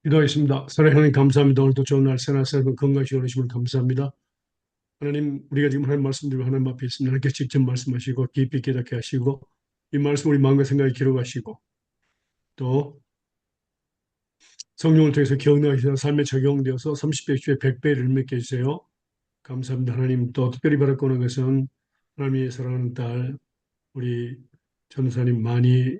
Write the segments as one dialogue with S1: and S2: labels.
S1: 기도하겠습니다. 사랑하는 하나님 감사합니다. 오늘도 좋은 날 새나서 건강하시고 오심을 감사합니다. 하나님 우리가 지금 하나님 말씀 드리고 하나님 앞에 있습니다. 하나님께 직접 말씀하시고 깊이 깨닫게 하시고 이 말씀 우리 마음과 생각에 기록하시고 또 성령을 통해서 기억나시사 삶에 적용되어서 30배, 60배, 100배를 맺게 해주세요. 감사합니다. 하나님 또 특별히 바라고는 것은 하나님의 사랑하는 딸 우리 전도사님 많이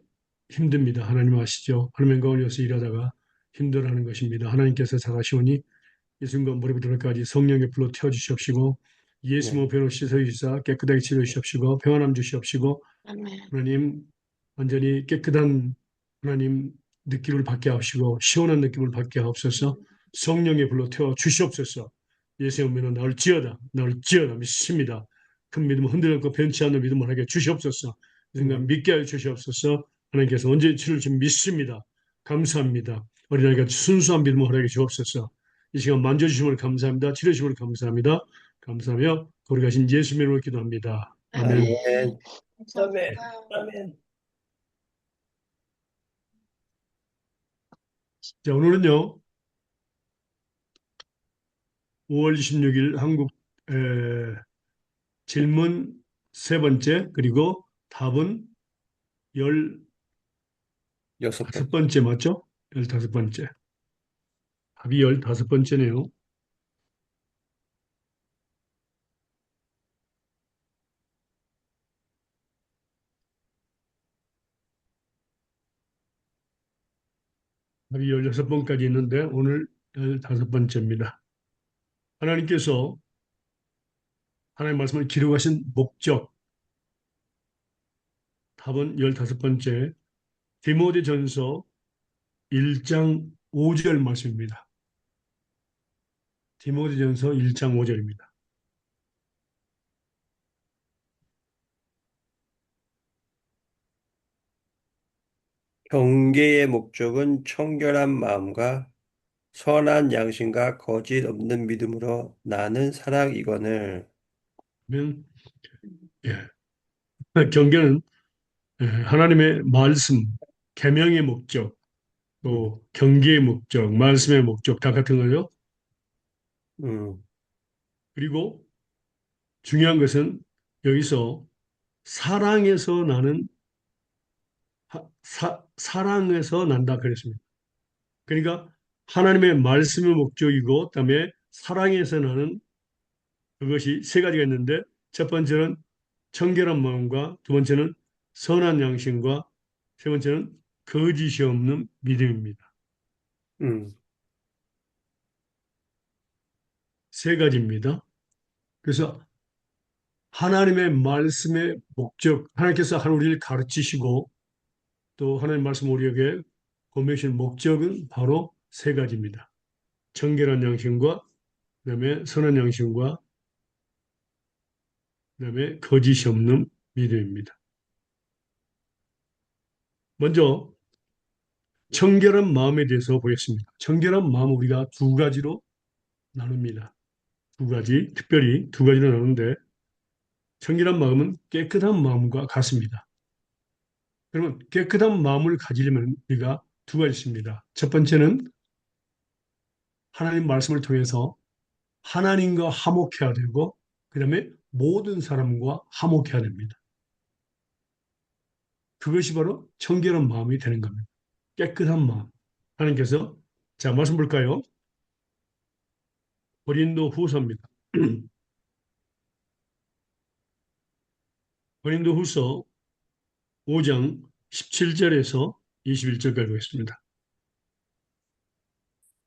S1: 힘듭니다. 하나님 아시죠? 하나님 가운데서 일하다가 힘들어하는 것입니다. 하나님께서 잘하시오니 이 순간 머리부터 발까지 성령의 불로 태워주시옵시고 예수모
S2: 네.
S1: 배로 씻어주시사 깨끗하게 치료주시옵시고 평안함 주시옵시고
S3: 아멘.
S1: 하나님 완전히 깨끗한 하나님 느낌을 받게 하시고 시원한 느낌을 받게 하옵소서. 성령의 불로 태워 주시옵소서. 예수의 이름으로 나를 지어다 나를 지어다 믿습니다. 큰 믿음 흔들렸고 변치 않는 믿음을 하게 주시옵소서. 이 순간
S2: 네.
S1: 믿게 하여 주시옵소서. 하나님께서 언제 치료를 좀 믿습니다. 감사합니다. 어린아이가 순수한 믿음을 허락해 주옵소서. 이 시간 만져주심을 감사합니다. 치료주심을 감사합니다. 감사하며 거기 가신 예수님의 이름으로 기도합니다. 아멘.
S2: 아멘.
S3: 아멘.
S2: 아멘.
S3: 감사합니다.
S2: 아멘.
S1: 자, 오늘은요, 5월 26일 한국 질문 세 번째, 그리고 답은 15
S2: 여섯 번.
S1: 번째 맞죠? 15번째. 답이 15번째네요. 답이 16번까지 있는데 오늘 15번째입니다. 하나님께서 하나님 말씀을 기록하신 목적, 답은 15번째, 디모데전서 1장 5절 말씀입니다. 디모데전서 1장 5절입니다.
S2: 경계의 목적은 청결한 마음과 선한 양심과 거짓 없는 믿음으로 나는 사랑이거늘.
S1: 그러면 예, 경계는 하나님의 말씀, 계명의 목적,
S2: 음,
S1: 또 경계의 목적, 말씀의 목적 다 같은 거죠.
S2: 음,
S1: 그리고 중요한 것은 여기서 사랑에서 나는 사랑에서 난다 그랬습니다. 그러니까 하나님의 말씀의 목적이고 그다음에 사랑에서 나는 그것이 세 가지가 있는데 첫 번째는 청결한 마음과 두 번째는 선한 양심과 세 번째는 거짓이 없는 믿음입니다.
S2: 음.
S1: 세 가지입니다. 그래서 하나님의 말씀의 목적, 하나님께서 우리를 가르치시고 또 하나님 말씀 우리에게 보내신 목적은 바로 세 가지입니다. 청결한 양심과 그다음에 선한 양심과 그다음에 거짓이 없는 믿음입니다. 먼저 청결한 마음에 대해서 보겠습니다. 청결한 마음 우리가 두 가지로 나눕니다. 두 가지, 특별히 두 가지로 나누는데 청결한 마음은 깨끗한 마음과 같습니다. 그러면 깨끗한 마음을 가지려면 우리가 두 가지 있습니다. 첫 번째는 하나님 말씀을 통해서 하나님과 화목해야 되고 그 다음에 모든 사람과 화목해야 됩니다. 그것이 바로 청결한 마음이 되는 겁니다. 깨끗한 마음. 하나님께서 자 말씀 볼까요? 고린도 후서입니다. 고린도 후서 5장 17절에서 21절까지 보겠습니다.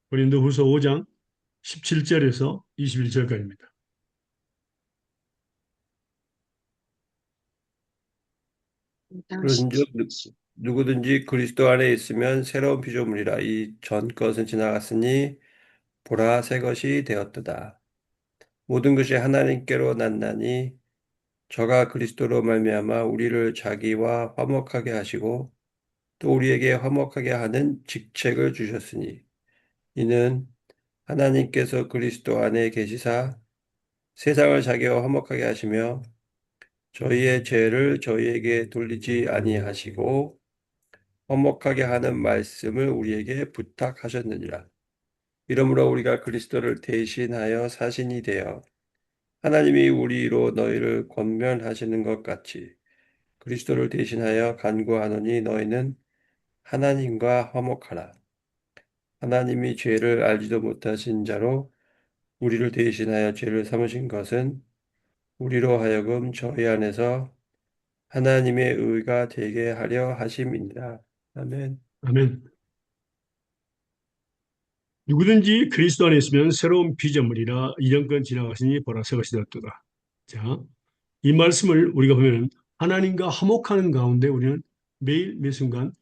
S1: 고린도 후서 5장 17절에서 21절까지입니다.
S2: 그런즉 누구든지 그리스도 안에 있으면 새로운 피조물이라. 이 전 것은 지나갔으니 보라 새 것이 되었도다. 모든 것이 하나님께로 났나니 저가 그리스도로 말미암아 우리를 자기와 화목하게 하시고 또 우리에게 화목하게 하는 직책을 주셨으니 이는 하나님께서 그리스도 안에 계시사 세상을 자기와 화목하게 하시며 저희의 죄를 저희에게 돌리지 아니하시고 화목하게 하는 말씀을 우리에게 부탁하셨느니라. 이러므로 우리가 그리스도를 대신하여 사신이 되어 하나님이 우리로 너희를 권면하시는 것 같이 그리스도를 대신하여 간구하노니 너희는 하나님과 화목하라. 하나님이 죄를 알지도 못하신 자로 우리를 대신하여 죄를 삼으신 것은 우리로 하여금 저희 안에서 하나님의 의가 되게 하려 하심이니라. 아멘.
S1: 아멘. 누구든지 그리스도 안에 있으면 새로운 피조물이라 이전건 지나가시니 보라 새 것이 되었도다. 자, 이 말씀을 우리가 보면 하나님과 화목하는 가운데 우리는 매일 매 순간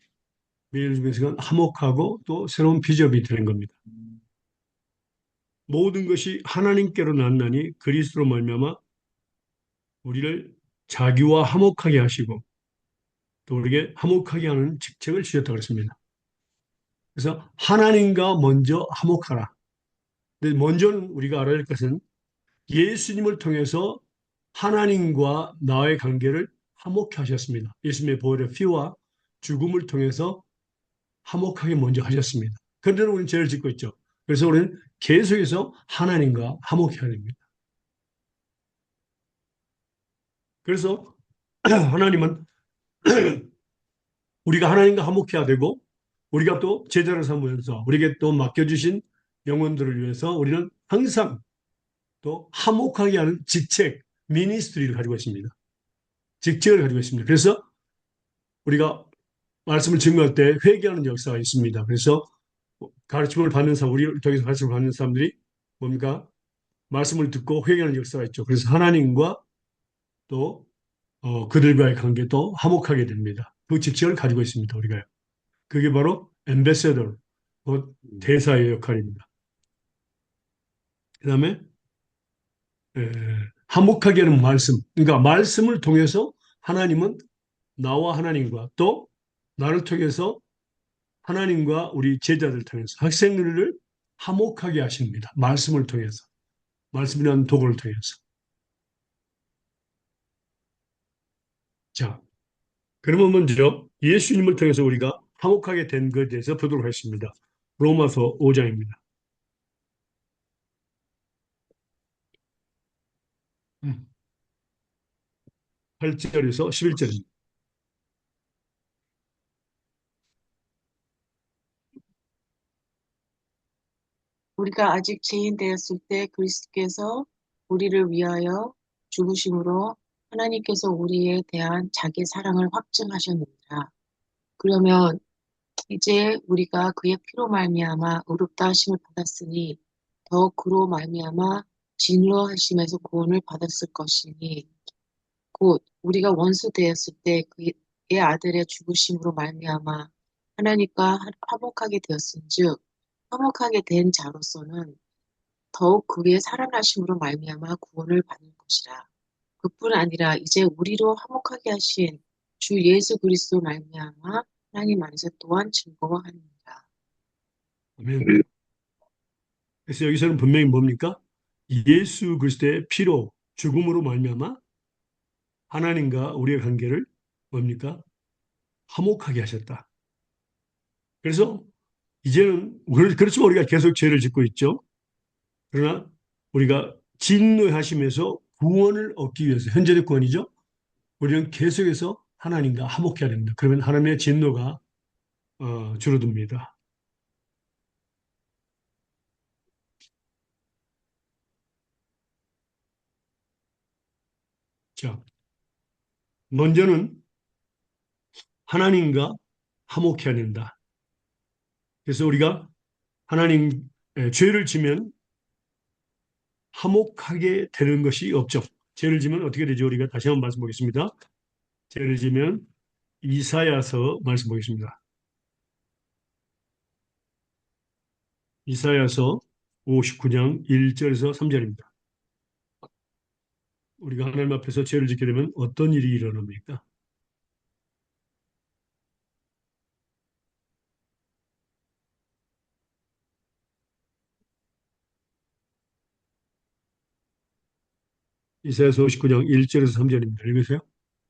S1: 매일 매 순간 화목하고 또 새로운 피조물이 되는 겁니다. 모든 것이 하나님께로 났나니 그리스도로 말미암아 우리를 자기와 화목하게 하시고 또 우리에게 화목하게 하는 직책을 주셨다고 그랬습니다. 그래서 하나님과 먼저 화목하라. 근데 먼저는 우리가 알아야 할 것은 예수님을 통해서 하나님과 나의 관계를 화목케 하셨습니다. 예수님의 보혈의 피와 죽음을 통해서 화목하게 먼저 하셨습니다. 그런데 우리는 죄를 짓고 있죠. 그래서 우리는 계속해서 하나님과 화목해야 됩니다. 그래서 하나님은 우리가 하나님과 화목해야 되고 우리가 또 제자를 삼으면서 우리에게 또 맡겨주신 영혼들을 위해서 우리는 항상 또 화목하게 하는 직책, 미니스트리를 가지고 있습니다. 직책을 가지고 있습니다. 그래서 우리가 말씀을 증거할 때 회개하는 역사가 있습니다. 그래서 가르침을 받는 사람, 우리를 통해서 가르침을 받는 사람들이 뭡니까? 말씀을 듣고 회개하는 역사가 있죠. 그래서 하나님과 또 그들과의 관계도 화목하게 됩니다. 그 직책을 가지고 있습니다. 우리가요. 그게 바로 엠베서더, 곧 대사의 역할입니다. 그 다음에 화목하게 하는 말씀. 그러니까 말씀을 통해서 하나님은 나와 하나님과 또 나를 통해서 하나님과 우리 제자들 통해서 학생들을 화목하게 하십니다. 말씀을 통해서. 말씀이라는 도구를 통해서. 자, 그러면 먼저 예수님을 통해서 우리가 화목하게 된 것에 대해서 보도록 하겠습니다. 로마서 5장입니다. 8절에서 11절입니다.
S3: 우리가 아직 죄인 되었을 때 그리스도께서 우리를 위하여 죽으심으로 하나님께서 우리에 대한 자기 사랑을 확증하셨느니라. 그러면 이제 우리가 그의 피로 말미암아 의롭다 하심을 받았으니 더욱 그로 말미암아 진노 하심에서 구원을 받았을 것이니 곧 우리가 원수 되었을 때 그의 아들의 죽으심으로 말미암아 하나님과 화목하게 되었은즉 화목하게 된 자로서는 더욱 그의 살아나심으로 말미암아 구원을 받는 것이라. 그뿐 아니라 이제 우리로 화목하게 하신 주 예수 그리스도 말미암아 하나님 안에서 또한 즐거워하느니라.
S1: 아멘. 그래서 여기서는 분명히 뭡니까? 예수 그리스도의 피로 죽음으로 말미암아 하나님과 우리의 관계를 뭡니까? 화목하게 하셨다. 그래서 이제는 그렇지만 우리가 계속 죄를 짓고 있죠. 그러나 우리가 진노하심에서 구원을 얻기 위해서 현재의 구원이죠. 우리는 계속해서 하나님과 화목해야 됩니다. 그러면 하나님의 진노가 줄어듭니다. 자, 먼저는 하나님과 화목해야 된다. 그래서 우리가 하나님 죄를 지면 화목하게 되는 것이 없죠. 죄를 지면 어떻게 되죠? 우리가 다시 한번 말씀 보겠습니다. 죄를 지면 이사야서 말씀 보겠습니다. 이사야서 59장 1절에서 3절입니다. 우리가 하나님 앞에서 죄를 짓게 되면 어떤 일이 일어납니까? 이사야서 59장 1절에서 3절입니다. 읽으세요.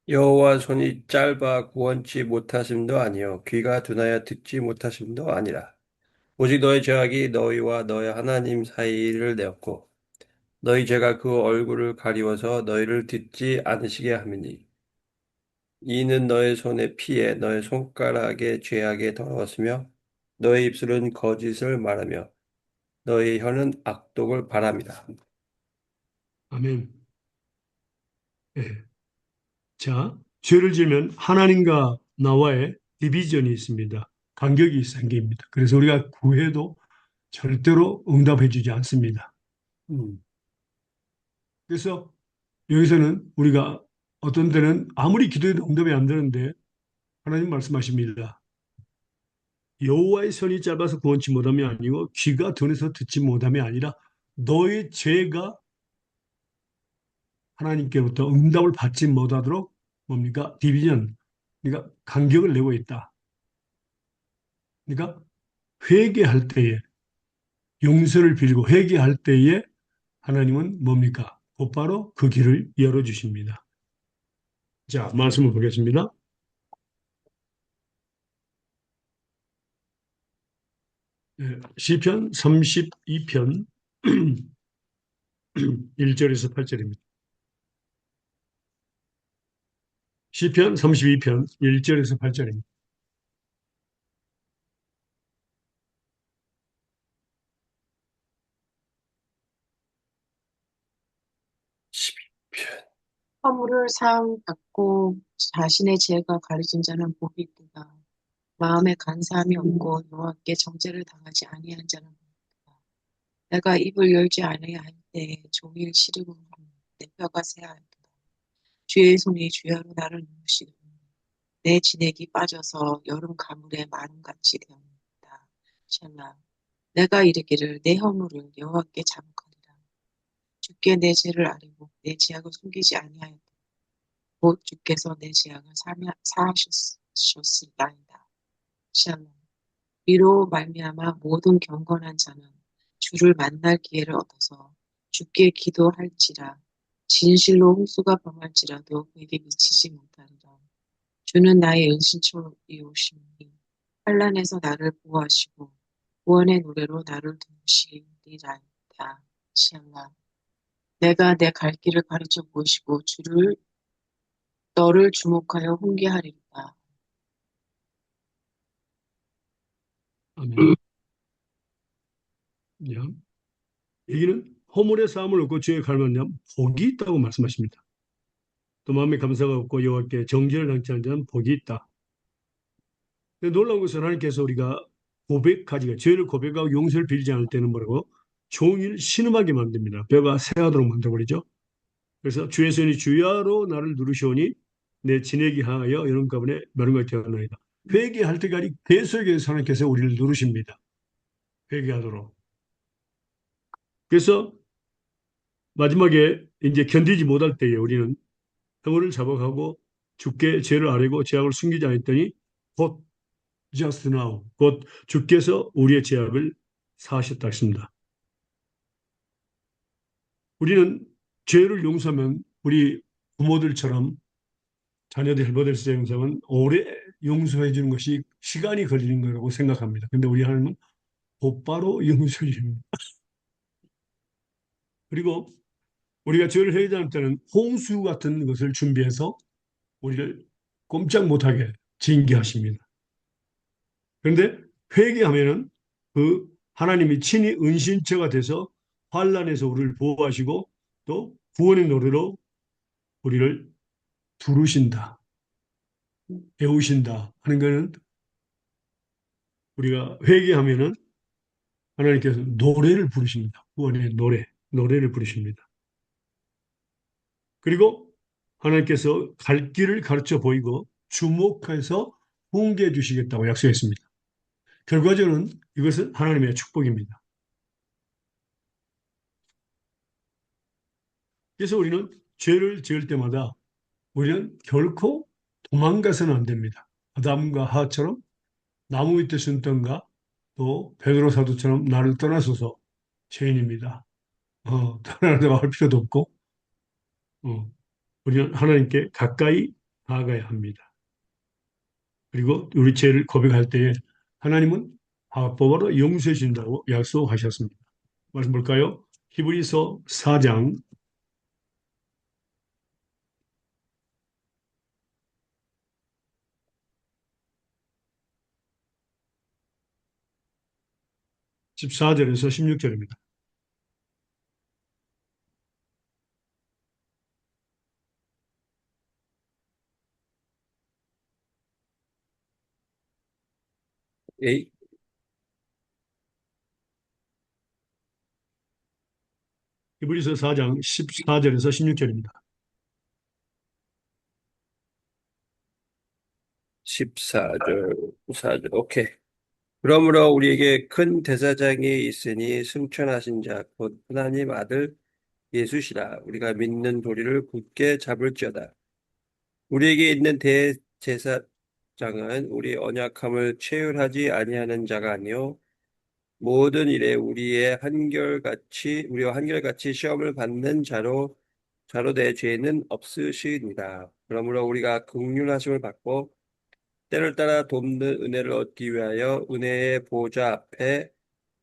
S2: 여호와 손이 짧아 구원치 못하심도 아니요 귀가 둔하여 듣지 못하심도 아니라 오직 너의 죄악이 너희와 너의 하나님 사이를 내었고 너희 죄가 그 얼굴을 가리워서 너희를 듣지 않으시게 함이니 이는 너의 손의 피에 너의 손가락의 죄악에 더러웠으며 너의 입술은 거짓을 말하며 너의 혀는 악독을 바랍니다.
S1: 아멘. 예. 자, 죄를 지으면 하나님과 나와의 디비전이 있습니다. 간격이 생깁니다. 그래서 우리가 구해도 절대로 응답해 주지 않습니다.
S2: 음,
S1: 그래서 여기서는 우리가 어떤 때는 아무리 기도해도 응답이 안 되는데 하나님 말씀하십니다. 여호와의 손이 짧아서 구원치 못함이 아니고 귀가 둔해서 듣지 못함이 아니라 너의 죄가 하나님께로부터 응답을 받지 못하도록 뭡니까? 디비전, 그러니까 간격을 내고 있다. 그러니까 회개할 때에 용서를 빌고 회개할 때에 하나님은 뭡니까? 곧바로 그 길을 열어주십니다. 자, 말씀을 보겠습니다. 시편 32편 1절에서 8절입니다. 시편 32편 1절에서 8절입니다.
S3: 허물을 사함 받고 자신의 죄가 가려진 자는 복이 있도다. 마음에 간사함이 없고 여호와께 정죄를 당하지 아니한 자는 복이 있도다. 내가 입을 열지 아니할 때에 종일 시르고 내 뼈가 쇠하였도다. 주의 손이 주야로 나를 누르시고 내 진액이 빠져서 여름 가물에 마름같이 되었다. 샬라. 내가 이르기를 내 허물을 여호와께 자복하리라. 주께 내 죄를 아뢰고 내 죄악을 숨기지 아니하였다. 곧 주께서 내 죄악을 사하셨나이다. 샬롬. 이로 말미암아 모든 경건한 자는 주를 만날 기회를 얻어서 주께 기도할지라. 진실로 홍수가 범할지라도 그에게 미치지 못하리라. 주는 나의 은신처이오시니 환난에서 나를 보호하시고 구원의 노래로 나를 도우시리라이다. 샬라. 내가 내 갈 길을 가르쳐 보시고 주를 너를 주목하여 훈계하리로다.
S1: 아멘. 야, 여기는 허물의 싸움을 얻고 죄에 갈망하면 복이 있다고 말씀하십니다. 또 마음에 감사가 없고 여호와께 정죄를 당치 않는 자는 복이 있다. 근데 놀라운 것은 하나님께서 우리가 고백하지가 죄를 고백하고 용서를 빌지 않을 때는 뭐라고? 종일 신음하게 만듭니다. 뼈가 새하도록 만들어버리죠. 그래서 주의 손이 주야로 나를 누르시오니 내 진액이 하여 여름 가문에 메론같이 되었나이다. 회개할 때까지 계속해서 하나님께서 우리를 누르십니다. 회개하도록. 그래서 마지막에 이제 견디지 못할 때에 우리는 형을 자복하고 주께 죄를 아뢰고 죄악을 숨기지 않았더니 곧 just now, 곧 주께서 우리의 죄악을 사하셨다 했습니다. 우리는 죄를 용서하면 우리 부모들처럼 자녀들 헬버데스 영상은 오래 용서해 주는 것이 시간이 걸리는 거라고 생각합니다. 근데 우리 하나님은 곧바로 용서해 줍니다. 그리고 우리가 죄를 회개할 때는 홍수 같은 것을 준비해서 우리를 꼼짝 못하게 징계하십니다. 그런데 회개하면은 그 하나님이 친히 은신처가 돼서 환난에서 우리를 보호하시고 또 구원의 노래로 우리를 부르신다, 배우신다 하는 것은 우리가 회개하면은 하나님께서 노래를 부르십니다. 구원의 노래를 부르십니다. 그리고 하나님께서 갈 길을 가르쳐 보이고 주목해서 훈계해 주시겠다고 약속했습니다. 결과적으로는 이것은 하나님의 축복입니다. 그래서 우리는 죄를 지을 때마다 우리는 결코 도망가서는 안 됩니다. 아담과 하와처럼 나무 밑에 숨던가 또 베드로 사도처럼 나를 떠나소서 죄인입니다. 떠나려고 할 필요도 없고 우리는 하나님께 가까이 다가야 합니다. 그리고 우리 죄를 고백할 때에 하나님은 합법으로 용서해 준다고 약속하셨습니다. 말씀 볼까요? 히브리서 4장 14절에서 16절입니다.
S2: 에이,
S1: 히브리서 4장 14절에서 16절입니다.
S2: 14절, 4절. 오케이. 그러므로 우리에게 큰 대사장이 있으니 승천하신 자, 곧 하나님 아들 예수시라. 우리가 믿는 도리를 굳게 잡을지어다. 우리에게 있는 대제사장은 우리 언약함을 체휼하지 아니하는 자가 아니요 모든 일에 우리와 한결같이 시험을 받는 자로 내 죄는 없으시니라. 그러므로 우리가 긍휼하심을 받고 때를 따라 돕는 은혜를 얻기 위하여 은혜의 보좌 앞에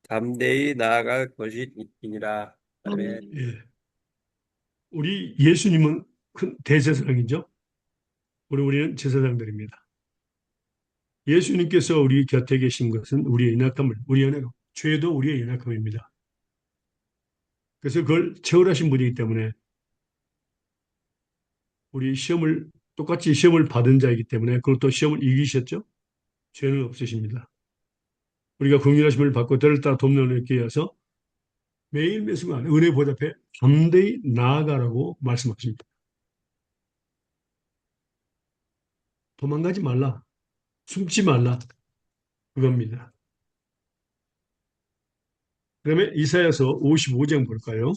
S2: 담대히 나아갈 것이니라. 아멘.
S3: 아멘.
S1: 예. 우리 예수님은 큰 대제사장이죠. 우리는 제사장들입니다. 예수님께서 우리 곁에 계신 것은 우리의 연약함을, 우리의 연약, 죄도 우리의 연약함입니다. 그래서 그걸 채울하신 분이기 때문에 우리 똑같이 시험을 받은 자이기 때문에 그것도 시험을 이기셨죠? 죄는 없으십니다. 우리가 긍휼하심을 받고 때를 따라 돕는 은혜에 기해서 매일 매 순간 은혜 보좌 앞에 담대히 나아가라고 말씀하십니다. 도망가지 말라. 숨지 말라. 그겁니다. 그다음에 이사야서 55장 볼까요?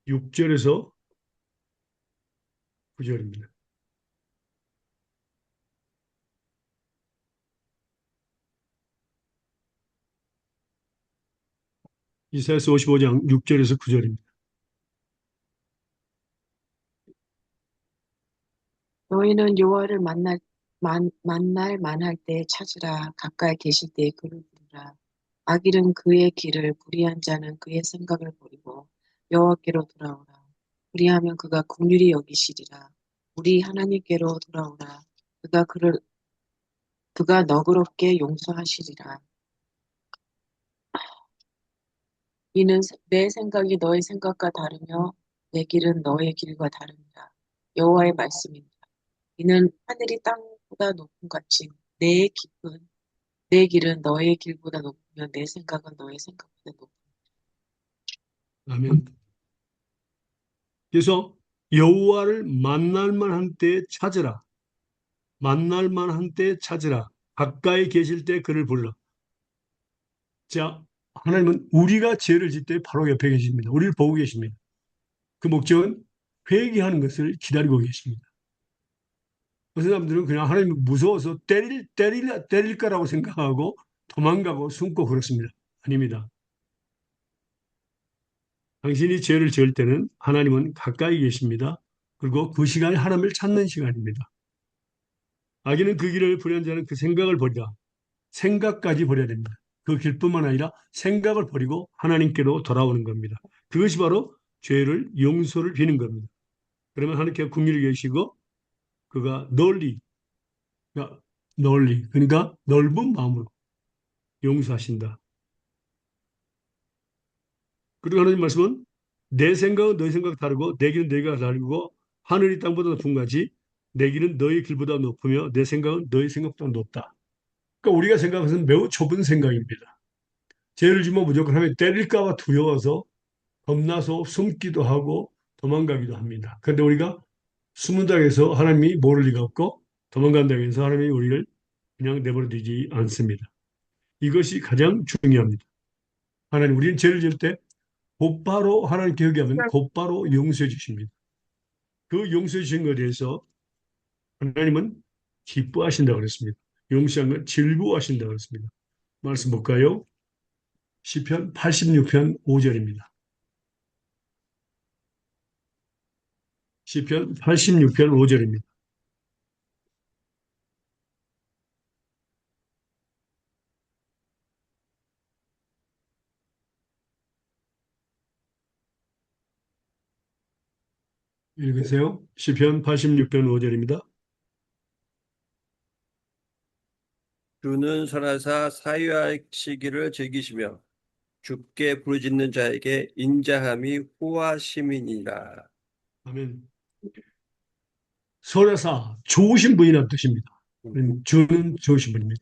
S1: 6절에서 9절입니다. 이사야서 55장 6절에서 9절입니다.
S3: 너희는 여호와를 만날 만할 때 찾으라. 가까이 계실 때 그를 부르라. 악인은 그의 길을, 불의한 자는 그의 생각을 버리고 여호와께로 돌아오라. 그리하면 그가 긍휼히 여기시리라. 우리 하나님께로 돌아오라. 그가 너그럽게 용서하시리라. 이는 내 생각이 너의 생각과 다르며 내 길은 너의 길과 다릅니다. 여호와의 말씀입니다. 이는 하늘이 땅보다 높음 같이 내 길은 너의 길보다 높으며 내 생각은 너의 생각보다 높음.
S1: 아멘. 그래서 여호와를 만날 만한 때에 찾으라. 만날 만한 때에 찾으라. 가까이 계실 때 그를 불러. 자, 하나님은 우리가 죄를 짓 때 바로 옆에 계십니다. 우리를 보고 계십니다. 그 목적은 회개하는 것을 기다리고 계십니다. 어떤 사람들은 그냥 하나님이 무서워서 때릴까라고 생각하고 도망가고 숨고 그렇습니다. 아닙니다. 당신이 죄를 지을 때는 하나님은 가까이 계십니다. 그리고 그 시간이 하나님을 찾는 시간입니다. 악인은 그 길을 버리는 자는 그 생각을 버리라. 생각까지 버려야 됩니다. 그 길뿐만 아니라 생각을 버리고 하나님께로 돌아오는 겁니다. 그것이 바로 죄를 용서를 비는 겁니다. 그러면 하나님께서 긍휼히 계시고 그가 그러니까 그러니까 넓은 마음으로 용서하신다. 그리고 하나님 말씀은 내 생각은 너희 생각 다르고 내 길은 너희가 다르고 하늘이 땅보다 높은 같이 내 길은 너희 길보다 높으며 내 생각은 너희 생각보다 높다. 그러니까 우리가 생각하는 것은 매우 좁은 생각입니다. 죄를 지면 무조건 하면 때릴까 봐 두려워서 겁나서 숨기도 하고 도망가기도 합니다. 그런데 우리가 숨는다고 해서 하나님이 모를 리가 없고 도망간다고 해서 하나님이 우리를 그냥 내버려 두지 않습니다. 이것이 가장 중요합니다. 하나님, 우리는 죄를 지을 때 곧바로 하나님께 회개하면 곧바로 용서해 주십니다. 그 용서해 주신 것에 대해서 하나님은 기뻐하신다고 그랬습니다. 용서한 건 즐거워하신다고 그랬습니다. 말씀 볼까요? 시편 86편 5절입니다. 시편 86편 5절입니다. 읽으세요. 시편 86편 5절입니다.
S2: 주는 선하사 사유하시기를 즐기시며 주께 부르짖는 자에게 인자함이 호하심이니라.
S1: 아멘. 선하사 좋으신 분이라는 뜻입니다. 주는 좋으신 분입니다.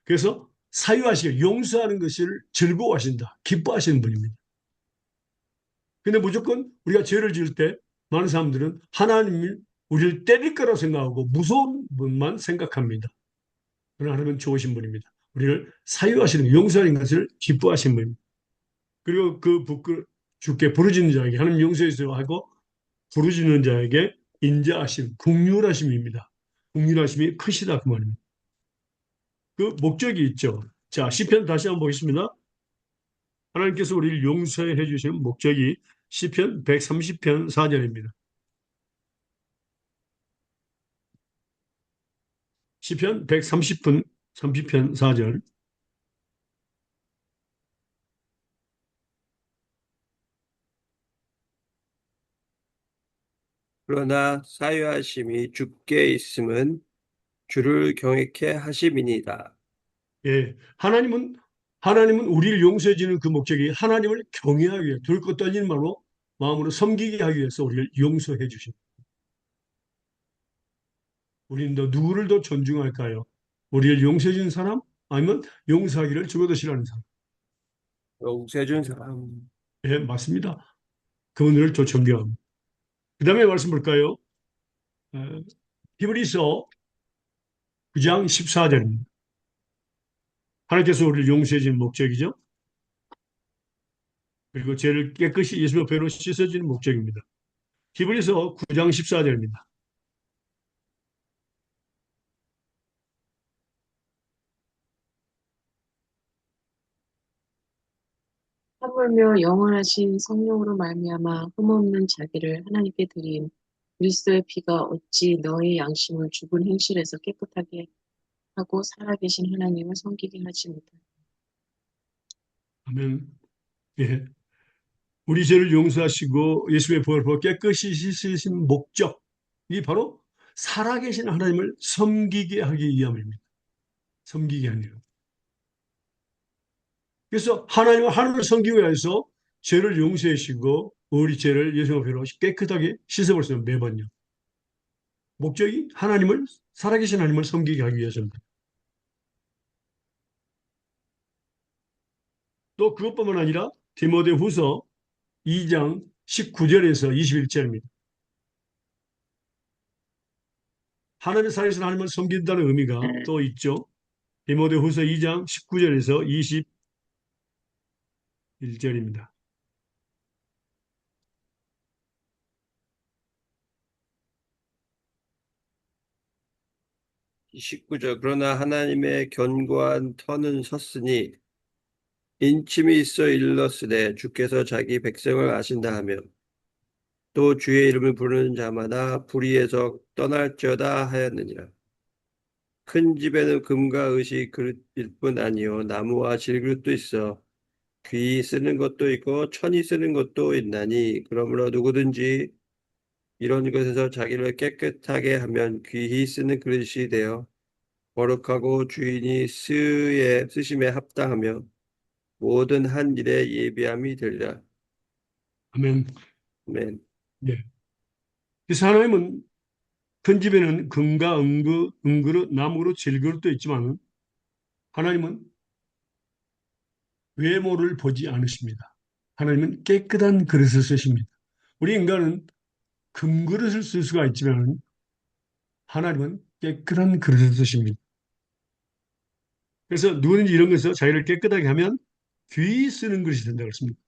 S1: 그래서 사유하시길 용서하는 것을 즐거워하신다. 기뻐하시는 분입니다. 근데 무조건 우리가 죄를 지을 때 많은 사람들은 하나님이 우리를 때릴 거라고 생각하고 무서운 분만 생각합니다. 그러나 하나님은 좋으신 분입니다. 우리를 사유하시는 용서하는 것을 기뻐하시는 분입니다. 그리고 주께 부르짖는 자에게 하나님 용서해 주세요 하고 부르짖는 자에게 인자하심, 긍휼하심입니다. 긍휼하심이 크시다 그 말입니다. 그 목적이 있죠. 자, 시편 다시 한번 보겠습니다. 하나님께서 우리를 용서해 주시는 목적이 시편 130편 4절입니다. 시편 30편 4절.
S2: 그러나 사유하심이 주께 있음은 주를 경외케 하심이니이다.
S1: 예, 하나님은 우리를 용서해 주는 그 목적이 하나님을 경외하기 위해 둘 것 떨리는 말로 마음으로 섬기게 하기 위해서 우리를 용서해 주십니다. 우리는 누구를 더 존중할까요? 우리를 용서해 주는 사람? 아니면 용서하기를 죽어도 싫어하는 사람?
S2: 용서해 준 사람.
S1: 예, 맞습니다. 그분들을 더 존경합니다. 그 다음에 말씀 볼까요? 히브리서 9장 14절입니다. 하나님께서 우리를 용서해 주는 목적이죠. 그리고 죄를 깨끗이 예수의 배로 씻어주는 목적입니다. 히브리서 9장 14절입니다.
S3: 하물며 영원하신 성령으로 말미암아 흠없는 자기를 하나님께 드린 그리스도의 피가 어찌 너의 양심을 죽은 행실에서 깨끗하게 하고 살아계신 하나님을 섬기게 하지 못하냐.
S1: 아멘. 예. 우리 죄를 용서하시고 예수의 보혈로 깨끗이 씻으신 목적이 바로 살아계신 하나님을 섬기게 하기 위함입니다. 섬기게 하는 일. 그래서 하나님을 섬기기 위해서 죄를 용서해 주시고 우리 죄를 예수의 보혈로 깨끗하게 씻어볼 수 있는 매번요. 목적이 살아계신 하나님을 섬기게 하기 위해서입니다. 또 그것뿐만 아니라 디모데후서 2장 19절에서 21절입니다. 하나님의 살아계신 하나님을 섬긴다는 의미가 또 있죠. 디모데후서 2장 19절에서 21절입니다.
S2: 19절. 그러나 하나님의 견고한 터는 섰으니 인침이 있어 일렀으되 주께서 자기 백성을 아신다 하며 또 주의 이름을 부르는 자마다 불의에서 떠날지어다 하였느니라. 큰 집에는 금과 은이 그릇일 뿐 아니요 나무와 질그릇도 있어 귀 쓰는 것도 있고 천이 쓰는 것도 있나니 그러므로 누구든지 이런 것에서 자기를 깨끗하게 하면 귀히 쓰는 그릇이 되어 거룩하고 주인이 쓰심에 합당하며 모든 한 일에 예비함이 되리라.
S1: 아멘.
S2: 아멘.
S1: 예. 그래서 하나님은 큰 집에는 금과 은그릇, 나무로 질그릇도 있지만 하나님은 외모를 보지 않으십니다. 하나님은 깨끗한 그릇을 쓰십니다. 우리 인간은 금그릇을 쓸 수가 있지만 하나님은 깨끗한 그릇을 쓰십니다. 그래서 누구든지 이런 것에서 자기를 깨끗하게 하면 귀히 쓰는 그릇이 된다고 했습니다.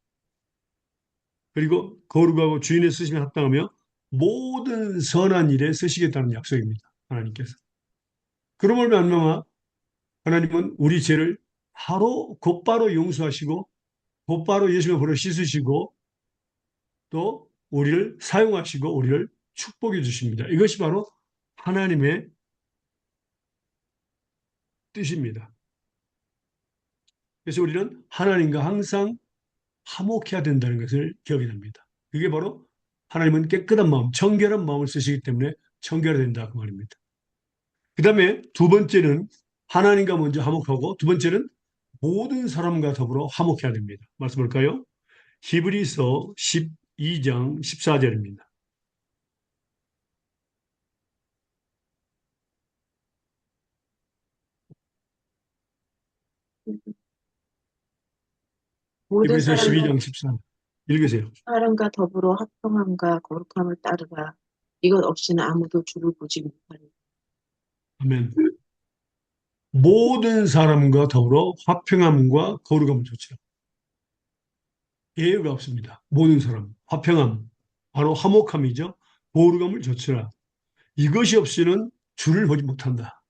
S1: 그리고 거룩하고 주인의 쓰심에 합당하며 모든 선한 일에 쓰시겠다는 약속입니다. 하나님께서. 그러므로 말미암아 하나님은 우리 죄를 바로 곧바로 용서하시고 곧바로 예수님의 보혈로 씻으시고 또 우리를 사용하시고 우리를 축복해 주십니다. 이것이 바로 하나님의 뜻입니다. 그래서 우리는 하나님과 항상 화목해야 된다는 것을 기억해야 합니다. 그게 바로 하나님은 깨끗한 마음, 청결한 마음을 쓰시기 때문에 청결해야 된다 그 말입니다. 그 다음에 두 번째는 하나님과 먼저 화목하고 두 번째는 모든 사람과 더불어 화목해야 됩니다. 말씀 볼까요? 히브리서 12장 14절입니다.
S3: 모든
S1: 히브리서
S3: 사람과
S1: 12장 14절 읽으세요.
S3: 사람과 더불어 합평함과 거룩함을 따르라. 이것 없이는 아무도 주를 보지 못하리라.
S1: 아멘. 모든 사람과 더불어 화평함과 거룩함을 좇으라. 예외가 없습니다. 모든 사람, 화평함, 바로 화목함이죠. 거룩함을 좇으라. 이것이 없이는 주를 보지 못한다.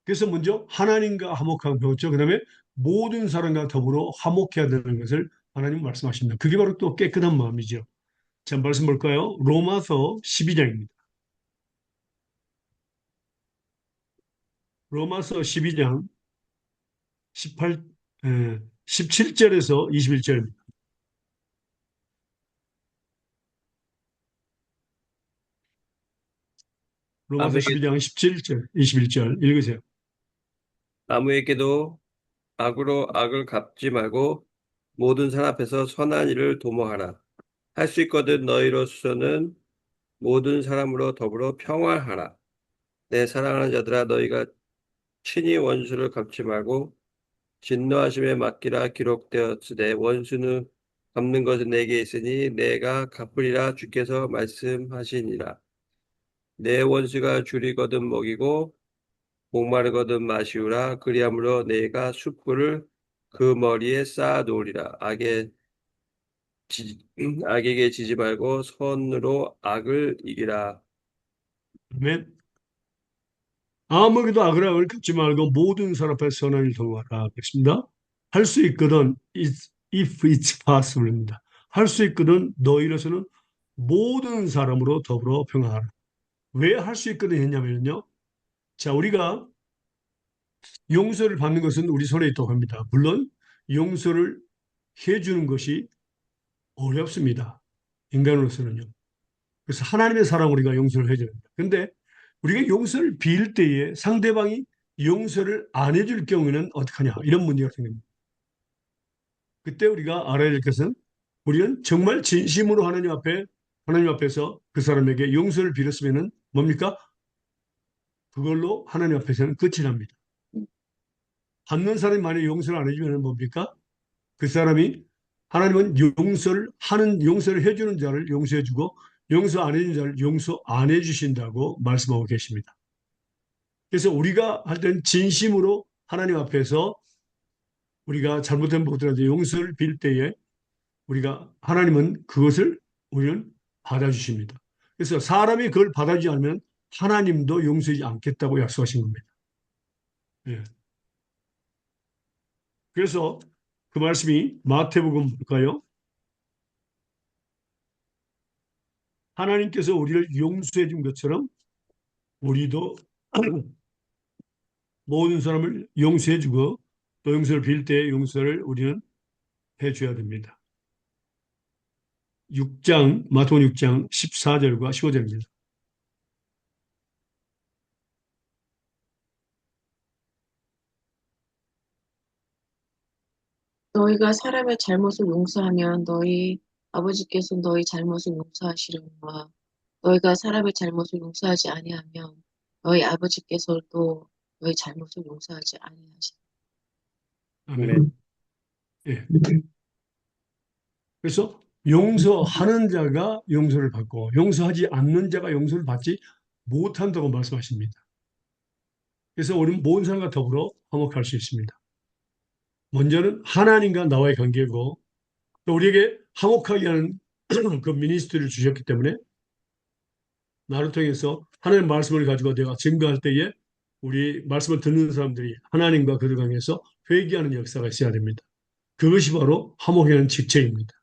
S1: 그래서 먼저 하나님과 화목함을 배웠죠. 그 다음에 모든 사람과 더불어 화목해야 되는 것을 하나님 말씀하십니다. 그게 바로 또 깨끗한 마음이죠. 자, 말씀 볼까요? 로마서 12장입니다. 로마서 12장 18, 17절에서 21절입니다. 로마서
S2: 아무에게,
S1: 12장 17절, 21절 읽으세요.
S2: 아무에게도 악으로 악을 갚지 말고 모든 사람 앞에서 선한 일을 도모하라. 할 수 있거든 너희로서는 모든 사람으로 더불어 평화하라. 내 사랑하는 자들아 너희가 친히 원수를 갚지 말고 진노하심에 맡기라. 기록되었으되 원수는 갚는 것은 내게 있으니 내가 갚으리라. 주께서 말씀하시니라. 내 원수가 줄이거든 먹이고 목마르거든 마시우라. 그리함으로 내가 숯불을 그 머리에 쌓아 놓으리라. 악에게 지지 말고 선으로 악을 이기라.
S1: 아멘. 아무에게도 악을 갚지 말고 모든 사람 앞에 선한 일을 도모하라. 그렇습니다. 할 수 있거든, if it's possible입니다. 할 수 있거든 너희로서는 모든 사람으로 더불어 평화하라. 왜 할 수 있거든 했냐면요. 자, 우리가 용서를 받는 것은 우리 손에 있다고 합니다. 물론 용서를 해주는 것이 어렵습니다. 인간으로서는요. 그래서 하나님의 사랑 우리가 용서를 해줘야 됩니다. 근데 우리가 용서를 빌 때에 상대방이 용서를 안 해줄 경우에는 어떡하냐 이런 문제가 생깁니다. 그때 우리가 알아야 될 것은 우리는 정말 진심으로 하나님 앞에서 그 사람에게 용서를 빌었으면은 뭡니까? 그걸로 하나님 앞에서는 끝이 납니다. 받는 사람이 만약에 용서를 안 해주면 뭡니까? 그 사람이 하나님은 용서를 해주는 자를 용서해주고 용서 안 해주는 자를 용서 안 해주신다고 말씀하고 계십니다. 그래서 우리가 할 때는 진심으로 하나님 앞에서 우리가 잘못된 것들한테 용서를 빌 때에 우리가 하나님은 그것을 우리는 받아주십니다. 그래서 사람이 그걸 받아주지 않으면 하나님도 용서하지 않겠다고 약속하신 겁니다. 예. 그래서 그 말씀이 마태복음 볼까요? 하나님께서 우리를 용서해 준 것처럼 우리도 모든 사람을 용서해 주고 또 용서를 빌 때 용서를 우리는 해줘야 됩니다. 마태복음 6장 14절과 15절입니다.
S3: 너희가 사람의 잘못을 용서하면 너희 아버지께서 너희 잘못을 용서하시려니와 너희가 사람의 잘못을 용서하지 아니하면 너희 아버지께서도 너희 잘못을 용서하지 아니하시리라.
S2: 네.
S1: 아멘. 예. 그래서 용서하는 자가 용서를 받고 용서하지 않는 자가 용서를 받지 못한다고 말씀하십니다. 그래서 우리는 모든 사람과 더불어 화목할 수 있습니다. 먼저는 하나님과 나와의 관계고 또 우리에게 화목하게 하는 그 미니스트리를 주셨기 때문에 나를 통해서 하나님의 말씀을 가지고 내가 증거할 때에 우리 말씀을 듣는 사람들이 하나님과 그들 관계에서 회개하는 역사가 있어야 됩니다. 그것이 바로 화목하는 직책입니다.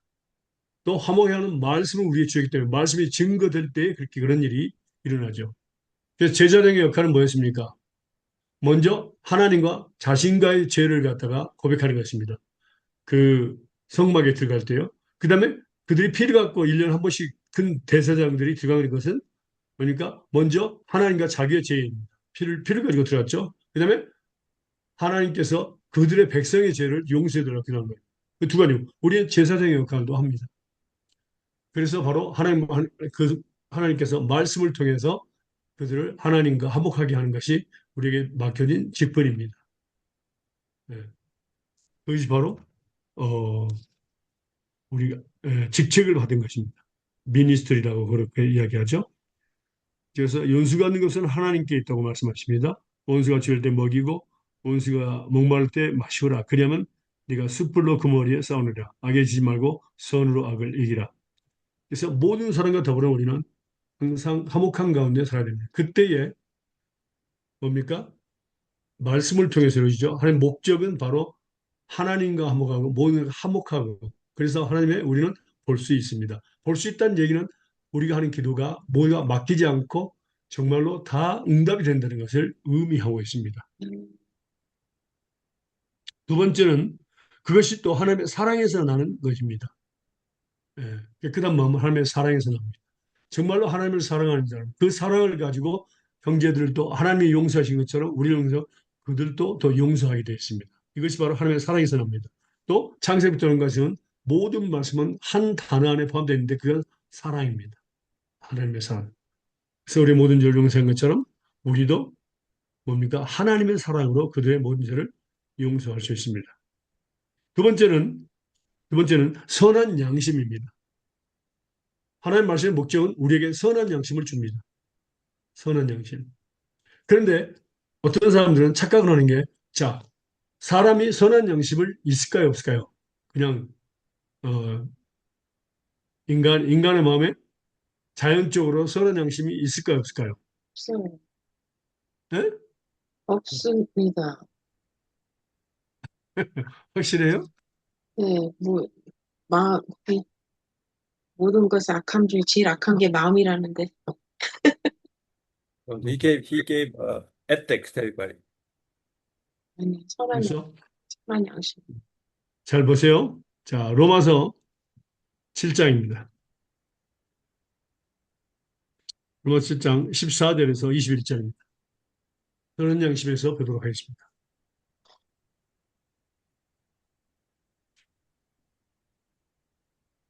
S1: 또 화목하는 말씀을 우리에 주기 때문에 말씀이 증거될 때 그렇게 그런 일이 일어나죠. 그래서 제사장의 역할은 뭐였습니까? 먼저 하나님과 자신과의 죄를 갖다가 고백하는 것입니다. 그 성막에 들어갈 때요. 그 다음에 그들이 피를 갖고 1년에 한 번씩 큰 대제사장들이 들어가는 것은 그러니까 먼저 하나님과 자기의 죄입니다. 피를 가지고 들어갔죠. 그 다음에 하나님께서 그들의 백성의 죄를 용서해 달라고 기도하는 거예요. 그 두 가지. 우리의 제사장의 역할도 합니다. 그래서 바로 하나님께서 말씀을 통해서 그들을 하나님과 화목하게 하는 것이 우리에게 맡겨진 직분입니다. 네. 그것이 바로 어, 우리가 직책을 받은 것입니다. 미니스트리라고 그렇게 이야기하죠. 그래서 연수가 있는 것은 하나님께 있다고 말씀하십니다. 원수가 지을 때 먹이고 원수가 목마를 때 마시오라. 그러면 네가 숯불로 그 머리에 싸우느라. 악에 지지 말고 선으로 악을 이기라. 그래서 모든 사람과 더불어 우리는 항상 화목한 가운데 살아야 됩니다. 그때에 뭡니까? 말씀을 통해서 이루어지죠. 하나님 목적은 바로 하나님과 화목하고 모든 화목하고 그래서 하나님의 우리는 볼 수 있습니다. 볼 수 있다는 얘기는 우리가 하는 기도가 뭐가 맡기지 않고 정말로 다 응답이 된다는 것을 의미하고 있습니다.
S3: 음,
S1: 두 번째는 그것이 또 하나님의 사랑에서 나는 것입니다. 깨끗한 마음은 하나님의 사랑에서 납니다. 정말로 하나님을 사랑하는 사람, 그 사랑을 가지고 형제들도 하나님이 용서하신 것처럼 우리 용서 그들도 더 용서하게 되어 있습니다. 이것이 바로 하나님의 사랑에서 납니다. 또 창세기부터 는 것은 모든 말씀은 한 단어 안에 포함되어 있는데 그건 사랑입니다. 하나님의 사랑. 그래서 우리 모든 죄를 용서한 것처럼 우리도 뭡니까? 하나님의 사랑으로 그들의 모든 죄를 용서할 수 있습니다. 두 번째는 두 번째는 선한 양심입니다. 하나님 말씀의 목적은 우리에게 선한 양심을 줍니다. 선한 양심. 그런데 어떤 사람들은 착각을 하는 게, 자, 사람이 선한 양심을 있을까요, 없을까요? 그냥, 어, 인간의 마음에 자연적으로 선한 양심이 있을까요, 없을까요?
S3: 없어요.
S1: 네?
S3: 없습니다.
S1: 확실해요?
S3: 네, 뭐, 마, 그 모든 것은 악함 중에 제일 악한 게 마음이라는데.
S2: He gave ethics to everybody.
S3: 아니,
S1: 그래서
S3: 선한 양심.
S1: 잘 보세요. 자, 로마서 7장입니다. 로마서 7장 14절에서 21절입니다. 선한 양심에서 보도록 하겠습니다.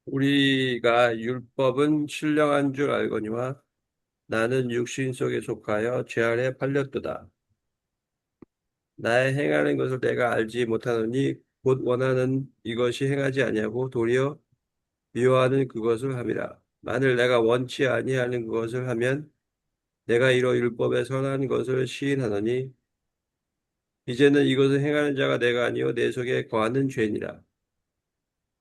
S2: 우리가 율법은 신령한 줄 알거니와 나는 육신 속에 속하여 죄 아래 팔렸도다. 나의 행하는 것을 내가 알지 못하노니 곧 원하는 이것이 행하지 아니하고 도리어 미워하는 그것을 함이라. 만일 내가 원치 아니하는 그것을 하면 내가 이로 율법에 선한 것을 시인하노니 이제는 이것을 행하는 자가 내가 아니요 내 속에 거하는 죄니라.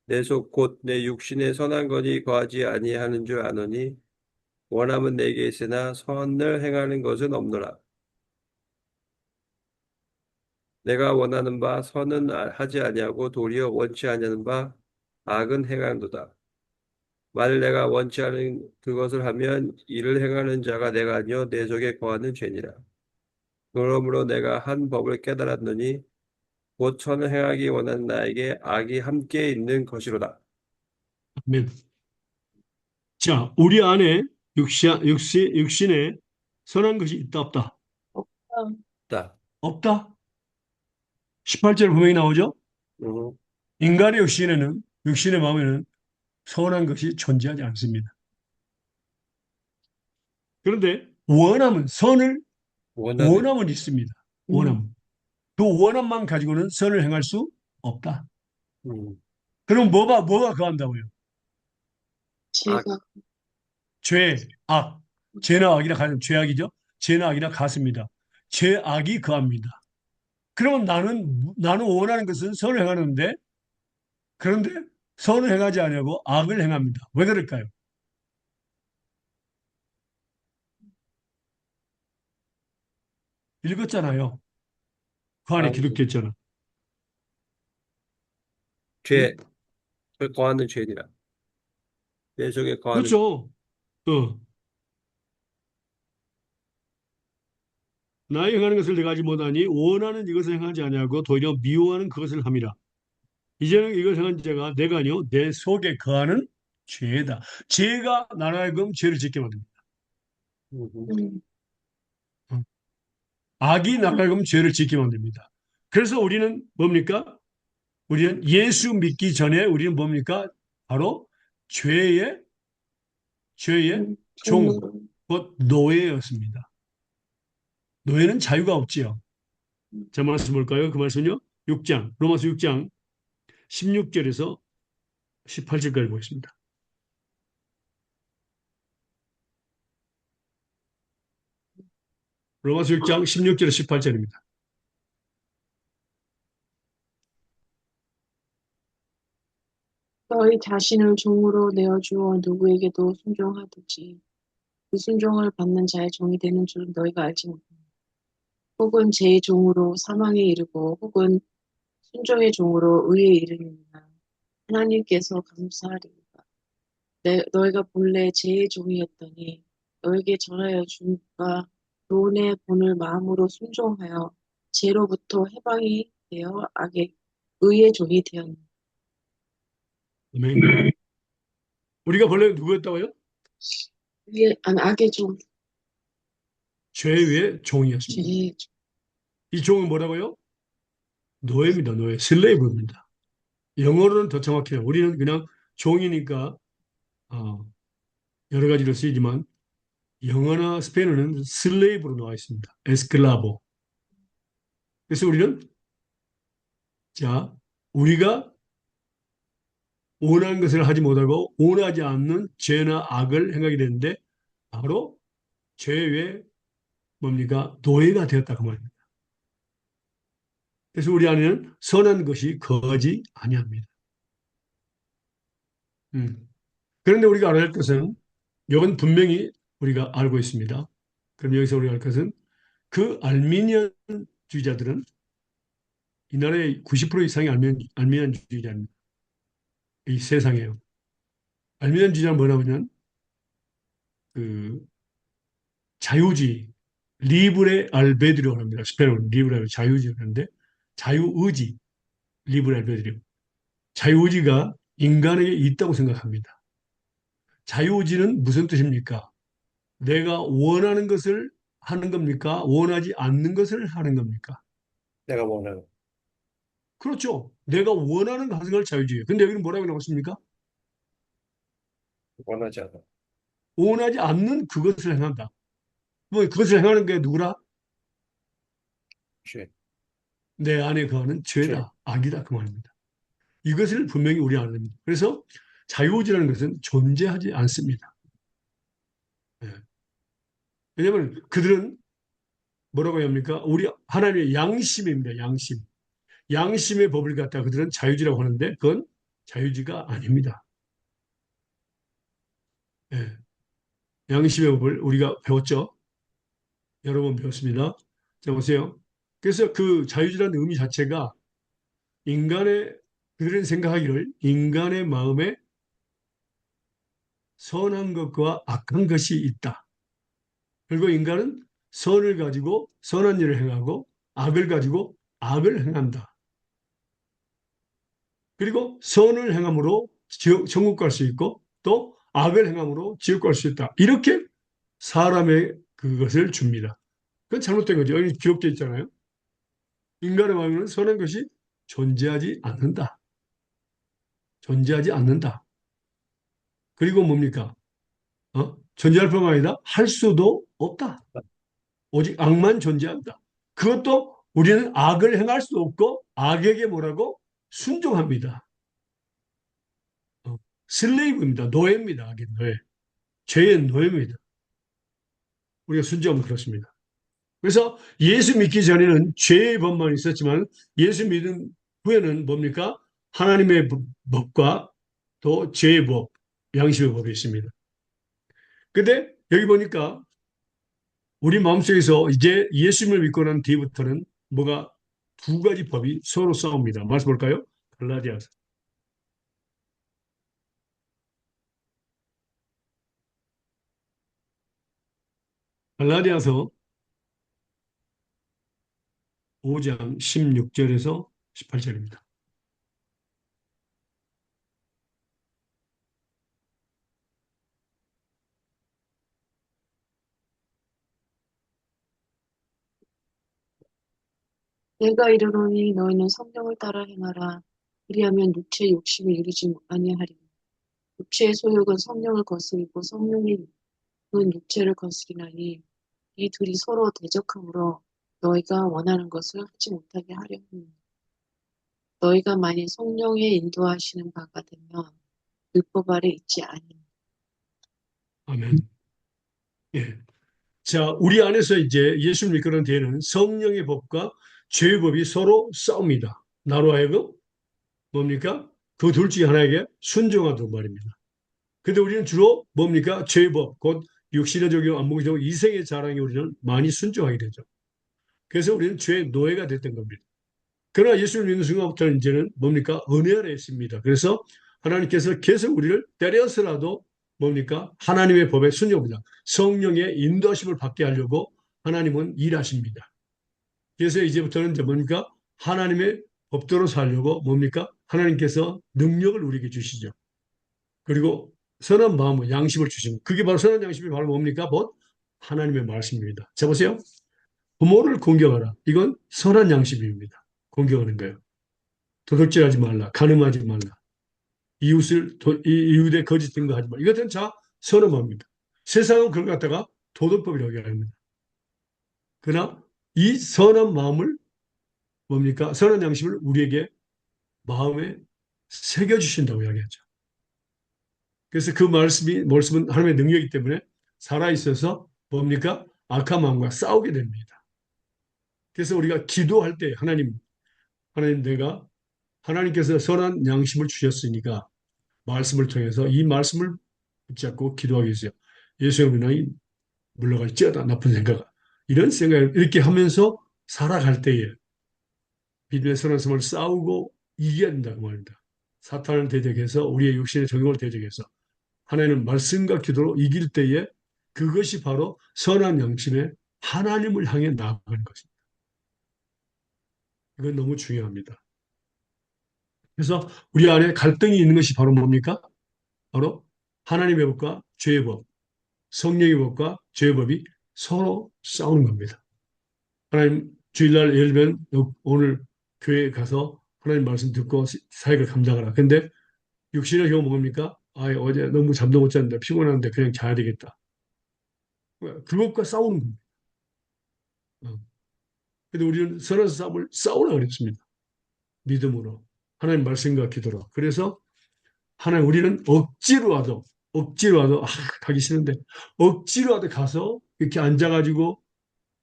S2: 내 속 곧 내 육신에 선한 것이 거하지 아니하는 줄 아노니 원함은 내게 있으나 선을 행하는 것은 없노라. 내가 원하는 바 선은 하지 아니하고 도리어 원치 아니하는 바 악은 행하는도다. 만일 내가 원치 않은 그것을 하면 이를 행하는 자가 내가 아니요 내 속에 거하는 죄니라. 그러므로 내가 한 법을 깨달았느니 곧 선을 행하기 원하는 나에게 악이 함께 있는 것이로다.
S1: 아멘. 자, 우리 안에 육신에 선한 것이 있다, 없다?
S3: 없다.
S2: 다.
S1: 없다? 18절 분명히 나오죠?
S2: 음,
S1: 인간의 육신의 마음에는 선한 것이 존재하지 않습니다. 그런데
S2: 원하는
S1: 원함은 있습니다.
S3: 음,
S1: 원함. 그 원함만 가지고는 선을 행할 수 없다.
S2: 음,
S1: 그럼 뭐가 그한다고요?
S2: 악,
S3: 제가,
S1: 죄악. 죄나 악이나 같은 죄악이죠. 죄나 악이나 같습니다. 죄악이 그합니다. 그러면 나는 원하는 것은 선을 행하는데 그런데 선을 행하지 아니하고 악을 행합니다. 왜 그럴까요? 읽었잖아요. 그 안에
S2: 악,
S1: 기록됐잖아. 응?
S2: 죄, 거하는 죄니라. 내 속에 거하는
S1: 그렇죠. 어. 나의 행하는 것을 내가 하지 못하니 원하는 이것을 행하지 아니하고 도리어 미워하는 그것을 함이라. 이제는 이것을 행한 자가 내가 아니요 내 속에 거하는 죄다. 죄가 나로 하여금 죄를 짓게 만듭니다.
S2: 음,
S3: 음,
S1: 어. 악이 나로 하여금 죄를 짓게 만듭니다. 그래서 우리는 뭡니까? 우리는 예수 믿기 전에 우리는 뭡니까? 바로 죄의 종,
S3: 종으로.
S1: 곧 노예였습니다. 노예는 자유가 없지요.
S3: 음,
S1: 자, 말씀 볼까요? 그 말씀은요. 6장, 로마서 6장 16절에서 18절까지 보겠습니다. 로마서 6장 16절에서 18절입니다.
S3: 너희 자신을 종으로 내어주어 누구에게도 순종하듯이 그 순종을 받는 자의 종이 되는 줄 너희가 알지 못하냐. 혹은 제 종으로 사망에 이르고 혹은 순종의 종으로 의에 이르느냐. 하나님께서 감사하리로다. 너희가 본래 제 종이었더니 너에게 전하여 준 바 돈의 본을 마음으로 순종하여 죄로부터 해방이 되어 악의 의의 종이 되었느냐.
S1: 아멘. 우리가 본래 누구였다고요?
S3: 악의 종,
S1: 죄의 종이었습니다.
S3: 죄의 종.
S1: 이 종은 뭐라고요? 노예입니다. 노예. 슬레이브입니다. 영어로는 더 정확해요. 우리는 그냥 종이니까 어, 여러 가지로 쓰이지만 영어나 스페인어는 슬레이브로 나와 있습니다. 에스클라보. 그래서 우리는 자 우리가 원하는 것을 하지 못하고 원하지 않는 죄나 악을 행하게 되는데 바로 죄의 뭡니까? 노예가 되었다 그 말입니다. 그래서 우리 안에는 선한 것이 거하지 아니합니다. 음. 그런데 우리가 알아야 할 것은 이건 분명히 우리가 알고 있습니다. 그럼 여기서 우리가 할 것은 그 알미니안주의자들은 이 나라의 90% 이상이 알미니안주의자입니다. 이 세상에요. 알미니안주의자는 뭐냐면 그 자유주의, 리브레 알베드리오라고 합니다. 스페인어로 리브레 자유주의라는데 자유의지, 리브레 알베드리오. 자유의지가 인간에게 있다고 생각합니다. 자유의지는 무슨 뜻입니까? 내가 원하는 것을 하는 겁니까? 원하지 않는 것을 하는 겁니까?
S2: 내가 원하는
S1: 그렇죠. 내가 원하는 거 하는 걸 자유주의예요. 근데 여기는 뭐라고 나왔습니까?
S2: 원하지 않아.
S1: 원하지 않는 그것을 행한다. 뭐 그것을 행하는 게 누구라?
S2: 죄,
S1: 내 안에 거하는
S2: 죄.
S1: 죄다, 악이다 그 말입니다. 이것을 분명히 우리 안에 됩니다. 그래서 자유의지라는 것은 존재하지 않습니다. 예. 왜냐하면 그들은 뭐라고 해야 합니까? 우리 하나님의 양심입니다. 양심. 양심의 법을 갖다 그들은 자유지라고 하는데 그건 자유지가 아닙니다. 예. 양심의 법을 우리가 배웠죠. 여러 번 배웠습니다. 자, 보세요. 그래서 그 자유지라는 의미 자체가 인간의, 그들은 생각하기를 인간의 마음에 선한 것과 악한 것이 있다. 그리고 인간은 선을 가지고 선한 일을 행하고 악을 가지고 악을 행한다. 그리고 선을 행함으로 천국 갈 수 있고 또 악을 행함으로 지옥 갈 수 있다. 이렇게 사람의 그것을 줍니다. 그건 잘못된 거죠. 여기 기록되어 있잖아요. 인간의 마음에는 선한 것이 존재하지 않는다. 존재하지 않는다. 그리고 뭡니까? 존재할 뿐만 아니라 할 수도 없다. 오직 악만 존재한다. 그것도 우리는 악을 행할 수 없고 악에게 뭐라고? 순종합니다. 슬레이브입니다. 노예입니다. 악의 노예. 죄의 노예입니다. 우리가 순종하면 그렇습니다. 그래서 예수 믿기 전에는 죄의 법만 있었지만 예수 믿은 후에는 뭡니까? 하나님의 법과 또 죄의 법, 양심의 법이 있습니다. 근데 여기 보니까 우리 마음속에서 이제 예수님을 믿고 난 뒤부터는 뭐가 두 가지 법이 서로 싸웁니다. 말씀 볼까요? 갈라디아서. 갈라디아서 5장 16절에서 18절입니다.
S3: 내가 이르노니 너희는 성령을 따라 행하라. 그리하면 육체의 욕심을 이루지 아니하리니 육체의 소욕은 성령을 거스리고 성령의 욕은 육체를 거스리나니 이 둘이 서로 대적하므로 너희가 원하는 것을 하지 못하게 하려 합니다. 너희가 만일 성령의 인도하시는 바가 되면 율법 아래 있지 아니하니.
S1: 아멘. 예. 자, 우리 안에서 이제 예수를 믿는 뒤에는 성령의 법과 죄의 법이 서로 싸웁니다. 나로 하여금 뭡니까? 그 둘 중에 하나에게 순종하도록 말입니다. 근데 우리는 주로 뭡니까? 죄의 법, 곧 육신의 적용, 안목의 적용, 이생의 자랑에 우리는 많이 순종하게 되죠. 그래서 우리는 죄의 노예가 됐던 겁니다. 그러나 예수를 믿는 순간부터는 이제는 뭡니까? 은혜 아래 있습니다. 그래서 하나님께서 계속 우리를 때려서라도 뭡니까? 하나님의 법에 순종합니다. 성령의 인도하심을 받게 하려고 하나님은 일하십니다. 그래서 이제부터는 이제 뭡니까? 하나님의 법대로 살려고 뭡니까? 하나님께서 능력을 우리에게 주시죠. 그리고 선한 마음과 양심을 주십니다. 그게 바로 선한 양심이 바로 뭡니까? 곧 하나님의 말씀입니다. 자, 보세요. 부모를 공경하라. 이건 선한 양심입니다. 공경하는 거예요. 도둑질하지 말라. 간음하지 말라. 이웃의 거짓 증거하지 말라. 이것은 자 선언합니다. 세상은 그걸 갖다가 도덕법이라고 합니다. 그러나 이 선한 마음을 뭡니까? 선한 양심을 우리에게 마음에 새겨주신다고 이야기하죠. 그래서 그 말씀은 하나님의 능력이기 때문에 살아있어서 뭡니까? 악한 마음과 싸우게 됩니다. 그래서 우리가 기도할 때 하나님 내가 하나님께서 선한 양심을 주셨으니까 말씀을 통해서 이 말씀을 붙잡고 기도하기 위해서 예수의 이름으로 물러갈지어다 나쁜 생각 이런 생각을 이렇게 하면서 살아갈 때에 믿음의 선한 삶을 싸우고 이겨야 된다고 말입니다. 사탄을 대적해서 우리의 육신의 정욕을 대적해서 하나님은 말씀과 기도로 이길 때에 그것이 바로 선한 양심의 하나님을 향해 나아가는 것입니다. 이건 너무 중요합니다. 그래서 우리 안에 갈등이 있는 것이 바로 뭡니까? 바로 하나님의 법과 죄의 법, 성령의 법과 죄의 법이 서로 싸우는 겁니다. 하나님 주일날 예를 들면 오늘 교회에 가서 하나님 말씀 듣고 사역을 감당하라. 근데 육신의 경우 뭡니까? 아, 어제 너무 잠도 못 잤는데 피곤한데 그냥 자야 되겠다. 그것과 싸우는 겁니다. 어. 근데 우리는 선한 싸움을 싸우라 그랬습니다. 믿음으로. 하나님 말씀과 기도로. 그래서 하나님 우리는 억지로 와도 가기 싫은데 억지로 와도 가서 이렇게 앉아가지고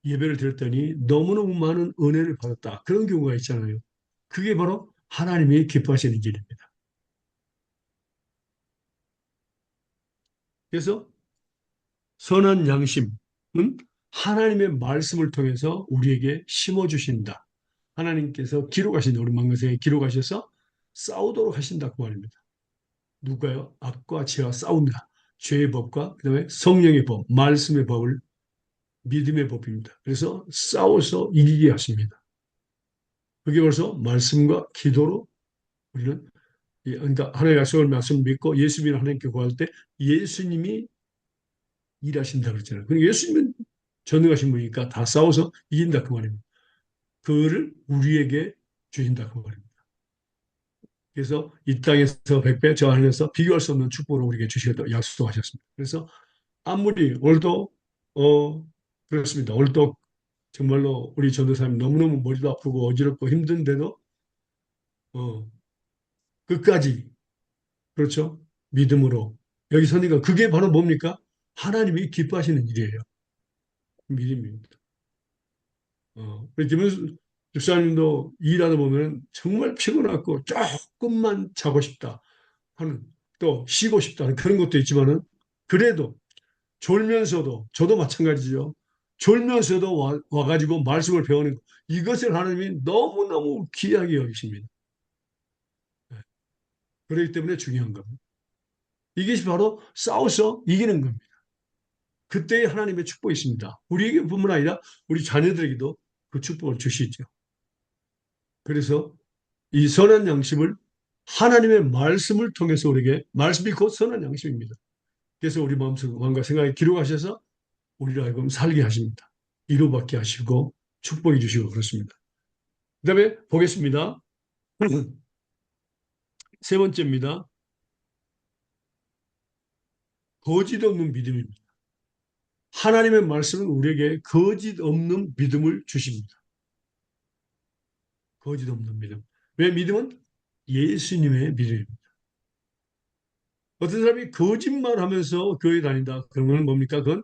S1: 예배를 드렸더니 너무너무 많은 은혜를 받았다. 그런 경우가 있잖아요. 그게 바로 하나님이 기뻐하시는 길입니다. 그래서 선한 양심은 하나님의 말씀을 통해서 우리에게 심어주신다. 하나님께서 기록하신다. 우리 망가세에 기록하셔서 싸우도록 하신다고 말입니다. 누가요? 악과 죄와 싸웁니다. 죄의 법과 그다음에 성령의 법, 말씀의 법을 믿음의 법입니다. 그래서 싸워서 이기게 하십니다. 그게 벌써 말씀과 기도로 우리는 그러니까 하나님의 약속을 말씀 믿고 예수님을 하나님께 구할 때 예수님이 일하신다 그랬잖아요. 그리고 예수님은 전능하신 분이니까 다 싸워서 이긴다 그 말입니다. 그거를 우리에게 주신다 그 말입니다. 그래서 이 땅에서 100배, 저 하늘에서 비교할 수 없는 축복을 우리에게 주시겠다고 약속하셨습니다. 그래서 아무리 오늘도 그렇습니다. 오늘도 정말로 우리 전도사님 너무너무 머리도 아프고 어지럽고 힘든데도 어, 끝까지 그렇죠? 믿음으로 여기 서니까 그게 바로 뭡니까? 하나님이 기뻐하시는 일이에요. 믿음입니다. 김은수 집사님도 일하다 보면 정말 피곤하고 조금만 자고 싶다 하는 또 쉬고 싶다는 그런 것도 있지만은 그래도 졸면서도 저도 마찬가지죠. 졸면서도 와가지고 말씀을 배우는 것 이것을 하나님이 너무너무 귀하게 여기십니다. 네. 그렇기 때문에 중요한 겁니다. 이것이 바로 싸워서 이기는 겁니다. 그때의 하나님의 축복이 있습니다. 우리에게뿐만 아니라 우리 자녀들에게도 그 축복을 주시죠. 그래서 이 선한 양심을 하나님의 말씀을 통해서 우리에게, 말씀이 곧 선한 양심입니다. 그래서 우리 마음과 생각에 기록하셔서 우리를 하여금 살게 하십니다. 위로받게 하시고 축복해 주시고 그렇습니다. 그 다음에 보겠습니다. 세 번째입니다. 거짓 없는 믿음입니다. 하나님의 말씀은 우리에게 거짓 없는 믿음을 주십니다. 거짓 없는 믿음. 왜 믿음은 예수님의 믿음입니다. 어떤 사람이 거짓말 하면서 교회 다닌다. 그러면 뭡니까? 그건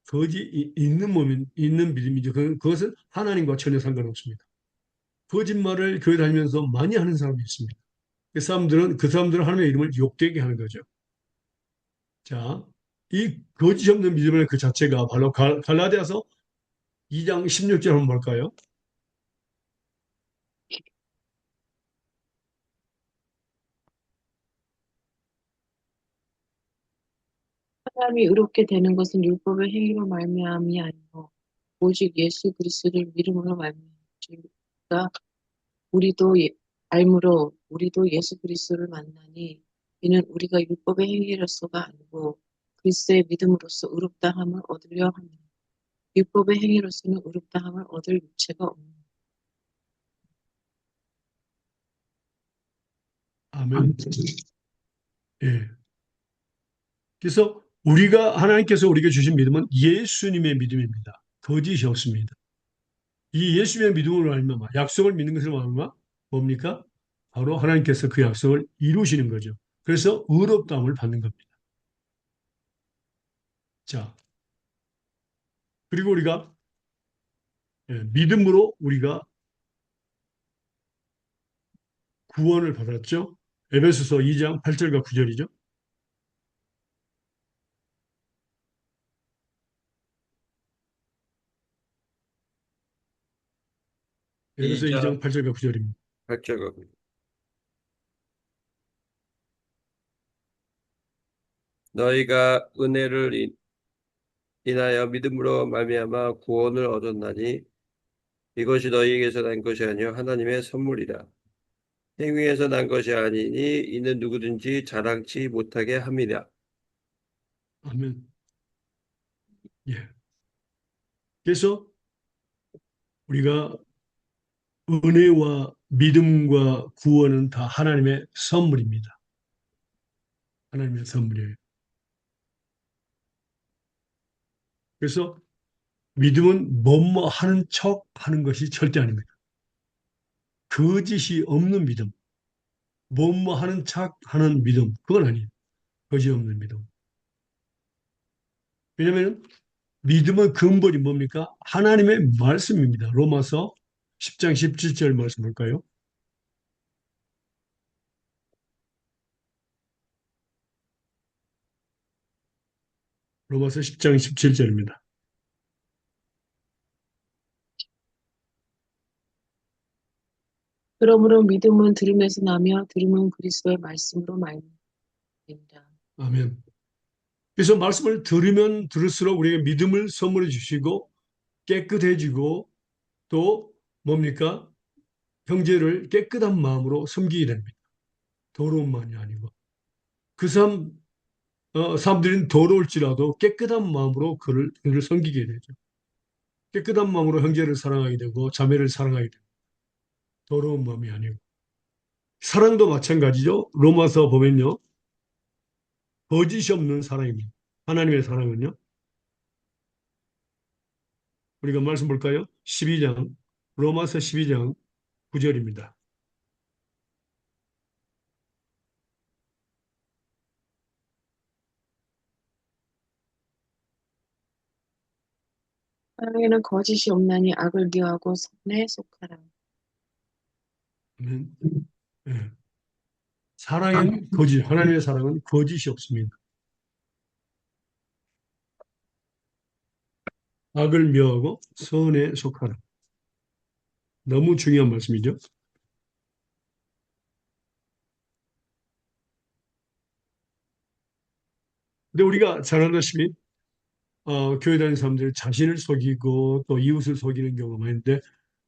S1: 거짓 있는 몸인, 있는 믿음이죠. 그것은 하나님과 전혀 상관없습니다. 거짓말을 교회 다니면서 많이 하는 사람이 있습니다. 그 사람들은 하나님의 이름을 욕되게 하는 거죠. 자, 이 거짓 없는 믿음의 그 자체가 바로 갈라디아서 2장 16절 한번 볼까요?
S3: 사람이 의롭게 되는 것은 율법의 행위로 말미암이 아니고 오직 예수 그리스도를 믿음으로 말미암으니까 우리도 알므로 우리도 예수 그리스도를 만나니 이는 우리가 율법의 행위로서가 아니고 그리스도의 믿음으로써 의롭다함을 얻으려 하니 율법의 행위로서는 의롭다함을 얻을 육체가 없는.
S1: 아멘. 예. 그래서 하나님께서 우리에게 주신 믿음은 예수님의 믿음입니다. 거짓이 없습니다. 이 예수님의 믿음으로 알면 약속을 믿는 것을 말하면 뭡니까? 바로 하나님께서 그 약속을 이루시는 거죠. 그래서 의롭다함을 받는 겁니다. 자, 그리고 우리가 믿음으로 우리가 구원을 받았죠. 에베소서 2장 8절과 9절이죠. 에베소 2장
S2: 2장
S1: 8절과 9절입니다.
S2: 8절. 너희가 은혜를 인하여 믿음으로 말미암아 구원을 얻었나니 이것이 너희에게서 난 것이 아니요 하나님의 선물이라. 행위에서 난 것이 아니니 이는 누구든지 자랑치 못하게 함이라.
S1: 아멘. 예. 그래서 우리가 은혜와 믿음과 구원은 다 하나님의 선물입니다. 하나님의 선물이에요. 그래서 믿음은 뭐뭐 하는 척 하는 것이 절대 아닙니다. 거짓이 없는 믿음, 뭐뭐 하는 척 하는 믿음, 그건 아니에요. 거짓 없는 믿음. 왜냐하면 믿음의 근본이 뭡니까? 하나님의 말씀입니다. 로마서 10장 17절 말씀 볼까요? 로마서 10장 17절입니다.
S3: 그러므로 믿음은 들음에서 나며 들음은 그리스도의 말씀으로 말미암는다.
S1: 아멘. 그래서 말씀을 들으면 들을수록 우리에게 믿음을 선물해 주시고 깨끗해지고 또 뭡니까? 형제를 깨끗한 마음으로 섬기게 됩니다. 더러운만이 아니고. 그 사람들은 더러울지라도 깨끗한 마음으로 그를 섬기게 되죠. 깨끗한 마음으로 형제를 사랑하게 되고 자매를 사랑하게 되고 더러운 마음이 아니고. 사랑도 마찬가지죠. 로마서 보면요. 거짓이 없는 사랑입니다. 하나님의 사랑은요. 우리가 말씀 볼까요? 12장, 로마서 12장 9절입니다.
S3: 사랑에는 거짓이 없나니 악을 미워하고 선에 속하라.
S1: 아멘. 예. 하나님의 사랑은 거짓이 없습니다. 악을 미워하고 선에 속하라. 너무 중요한 말씀이죠. 근데 우리가 잘 알다시피 교회 다니는 사람들이 자신을 속이고 또 이웃을 속이는 경우가 많은데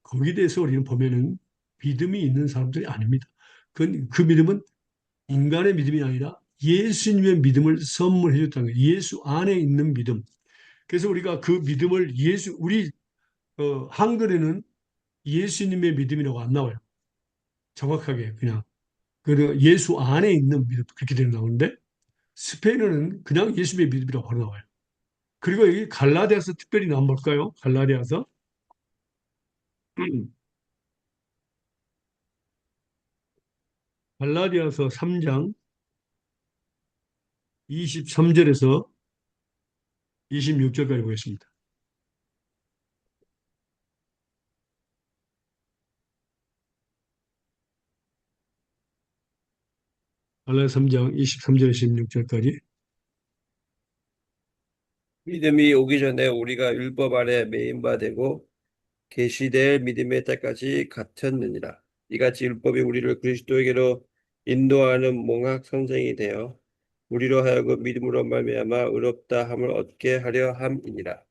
S1: 거기에 대해서 우리는 보면은 믿음이 있는 사람들이 아닙니다. 그 믿음은 인간의 믿음이 아니라 예수님의 믿음을 선물해 줬다는 거예요. 예수 안에 있는 믿음. 그래서 우리가 그 믿음을 우리 한글에는 예수님의 믿음이라고 안 나와요. 정확하게 그냥. 그 예수 안에 있는 믿음 그렇게 되는 나오는데 스페인어는 그냥 예수님의 믿음이라고 바로 나와요. 그리고 여기 갈라디아서 특별히 나온 볼까요? 갈라디아서 갈라디아서 3장 23절에서 26절까지 보겠습니다. 갈라디아 3장 23절에서 26절까지.
S2: 믿음이 오기 전에 우리가 율법 아래 매인 바 되고 계시될 믿음의 때까지 같았느니라. 이같이 율법이 우리를 그리스도에게로 인도하는 몽학 선생이 되어 우리로 하여금 믿음으로 말미암아 의롭다 함을 얻게 하려 함이니라.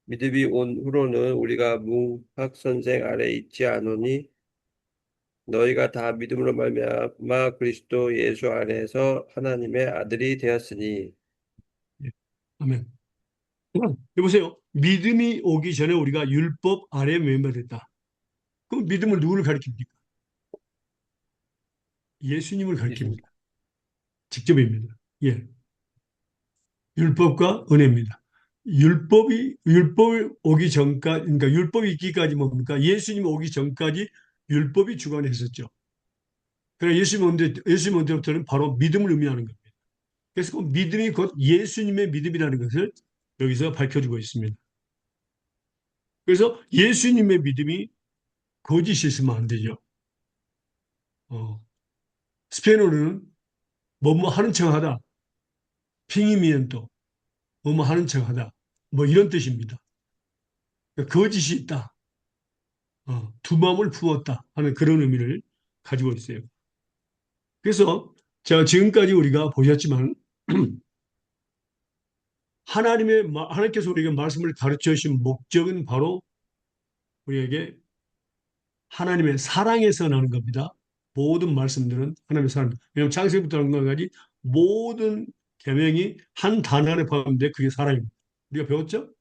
S2: 믿음이 온 후로는 우리가 몽학 선생 아래 있지 않으니 너희가 다 믿음으로 말미암아 그리스도 예수 안에서 하나님의 아들이 되었으니.
S1: 예. 아멘. 여보세요. 믿음이 오기 전에 우리가 율법 아래 매인받았다. 그럼 믿음은 누구를 가리킵니까? 예수님을
S2: 예수님.
S1: 가리킵니다. 직접입니다. 예. 율법과 은혜입니다. 율법이 오기 전까지, 그러니까 율법이 있기까지 뭡니까? 예수님 오기 전까지 율법이 주관했었죠. 그러나 예수님 언제부터는 바로 믿음을 의미하는 겁니다. 그래서 그 믿음이 곧 예수님의 믿음이라는 것을 여기서 밝혀주고 있습니다. 그래서 예수님의 믿음이 거짓이 있으면 안 되죠. 스페인어로는 뭐뭐 하는 척 하다, 핑이미엔토, 뭐뭐 하는 척 하다, 뭐 이런 뜻입니다. 그러니까 거짓이 있다, 두 마음을 품었다 하는 그런 의미를 가지고 있어요. 그래서 제가 지금까지 우리가 보셨지만 하나님께서 우리에게 말씀을 가르쳐 주신 목적은 바로 우리에게 하나님의 사랑에서 나는 겁니다. 모든 말씀들은 하나님의 사랑. 왜냐하면 창세기부터 하는 것까지 모든 계명이 한 단어 안에 포함되는데 그게 사랑입니다. 우리가 배웠죠?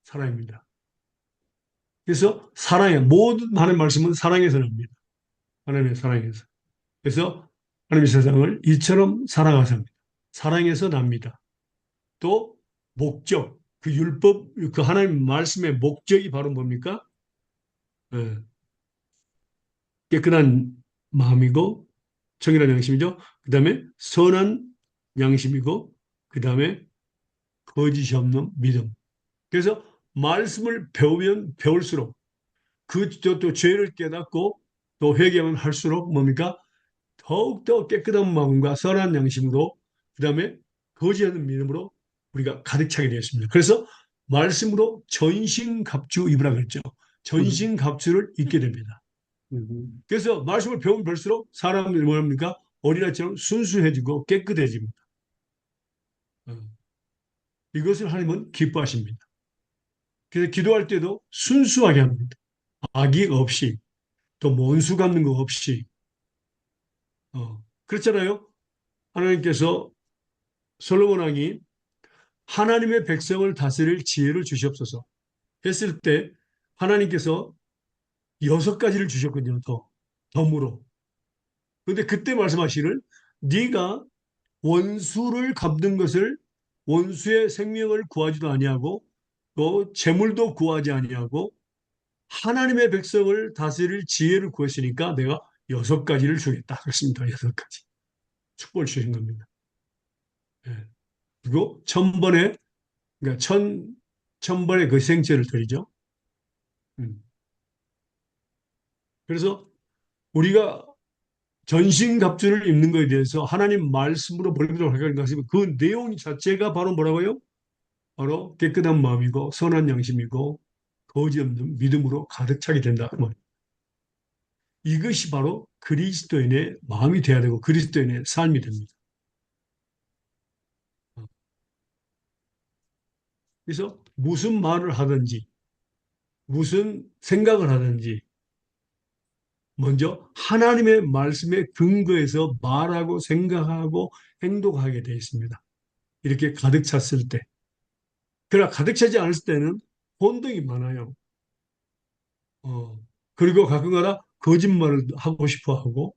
S1: 사랑입니다. 그래서 모든 하나님의 말씀은 사랑에서 납니다. 하나님의 사랑에서. 그래서 하나님의 세상을 이처럼 사랑하십니다. 사랑에서 납니다. 또 목적, 그 율법, 그 하나님 말씀의 목적이 바로 뭡니까? 예, 깨끗한 마음이고 정의로운 양심이죠. 그 다음에 선한 양심이고 그 다음에 거짓이 없는 믿음. 그래서 말씀을 배우면 배울수록 또 죄를 깨닫고 또 회개만 할수록 뭡니까? 더욱더 깨끗한 마음과 선한 양심으로 그 다음에 거짓 없는 믿음으로 우리가 가득 차게 되었습니다. 그래서 말씀으로 전신갑주 입으라 그랬죠. 전신갑주를 입게 됩니다. 그래서 말씀을 배우면 볼수록 사람들이 뭐합니까? 어린아이처럼 순수해지고 깨끗해집니다. 어, 이것을 하나님은 기뻐하십니다. 그래서 기도할 때도 순수하게 합니다. 악의 없이 또 원수 갚는 거 없이 그렇잖아요. 하나님께서 솔로몬 왕이 하나님의 백성을 다스릴 지혜를 주시옵소서 했을 때 하나님께서 6가지를 주셨거든요. 덤으로. 그런데 그때 말씀하시기를 네가 원수를 갚는 것을 원수의 생명을 구하지도 아니하고 또 재물도 구하지 아니하고 하나님의 백성을 다스릴 지혜를 구했으니까 내가 6가지를 주겠다. 그렇습니다. 6가지. 축복을 주신 겁니다. 예. 그리고 그러니까 천번의 그 생체를 드리죠. 음. 그래서 우리가 전신갑주를 입는 것에 대해서 하나님 말씀으로 벌리도록 하는 것이 그 내용 자체가 바로 뭐라고요? 바로 깨끗한 마음이고 선한 양심이고 거짓 없는 믿음으로 가득 차게 된다. 이것이 바로 그리스도인의 마음이 되어야 되고 그리스도인의 삶이 됩니다. 그래서 무슨 말을 하든지 무슨 생각을 하든지 먼저 하나님의 말씀에 근거해서 말하고 생각하고 행동하게 되어 있습니다. 이렇게 가득 찼을 때. 그러나 가득 차지 않을 때는 혼동이 많아요. 그리고 가끔가다 거짓말을 하고 싶어 하고,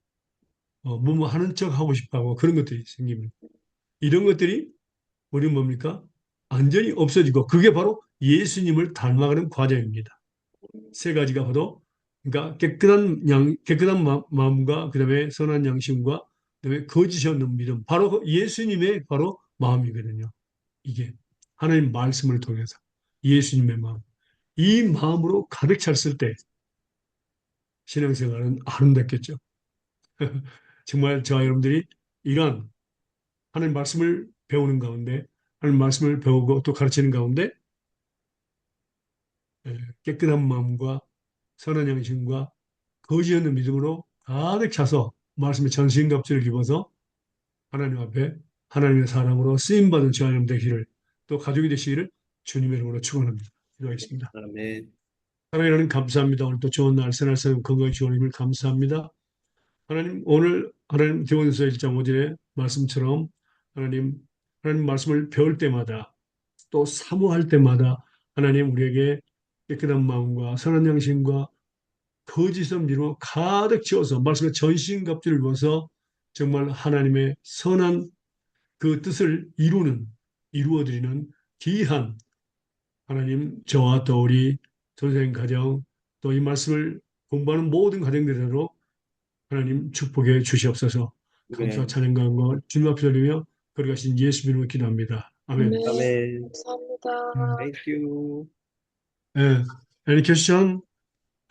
S1: 뭐뭐 하는 척 하고 싶어 하고 그런 것들이 생깁니다. 이런 것들이 우리 뭡니까? 완전히 없어지고, 그게 바로 예수님을 닮아가는 과정입니다. 세 가지가 바로, 그러니까 깨끗한 마음과, 그 다음에 선한 양심과, 그 다음에 거짓이 없는 믿음. 바로 그 예수님의 바로 마음이거든요. 이게. 하나님 말씀을 통해서. 예수님의 마음. 이 마음으로 가득 찼을 때 신앙생활은 아름답겠죠. 정말 저와 여러분들이 이러한 하나님 말씀을 배우는 가운데, 하나님 말씀을 배우고 또 가르치는 가운데 깨끗한 마음과 선한 양심과 거지 없는 믿음으로 가득 차서 말씀의 전신갑주를 입어서 하나님 앞에 하나님의 사람으로 쓰임받은 저와 여러분 되기를, 또 가족이 되시기를 주님의 이름으로 축원합니다. 기도하겠습니다.
S2: 아멘.
S1: 하나님, 하나님 감사합니다. 오늘 또 좋은 날, 새날 새는 건강히 주님을 감사합니다. 하나님, 오늘 하나님 디모데서 1장 5절의 말씀처럼 하나님, 하나님 말씀을 배울 때마다 또 사모할 때마다 하나님 우리에게 깨끗한 마음과 선한 양심과 거짓을 미루어 가득 채워서 말씀의 전신갑주를 입어서 정말 하나님의 선한 그 뜻을 이루어드리는 귀한 하나님, 저와 또 우리 전생 가정, 또 이 말씀을 공부하는 모든 가정들로 하나님 축복해 주시옵소서. 감사와
S2: 아멘.
S1: 찬양과 영광을 주님 앞에 돌리며 거룩하신 예수 이름으로 기도합니다. 아멘.
S3: 아멘.
S2: 아멘.
S3: 감사합니다.
S2: Thank you.
S1: Any question?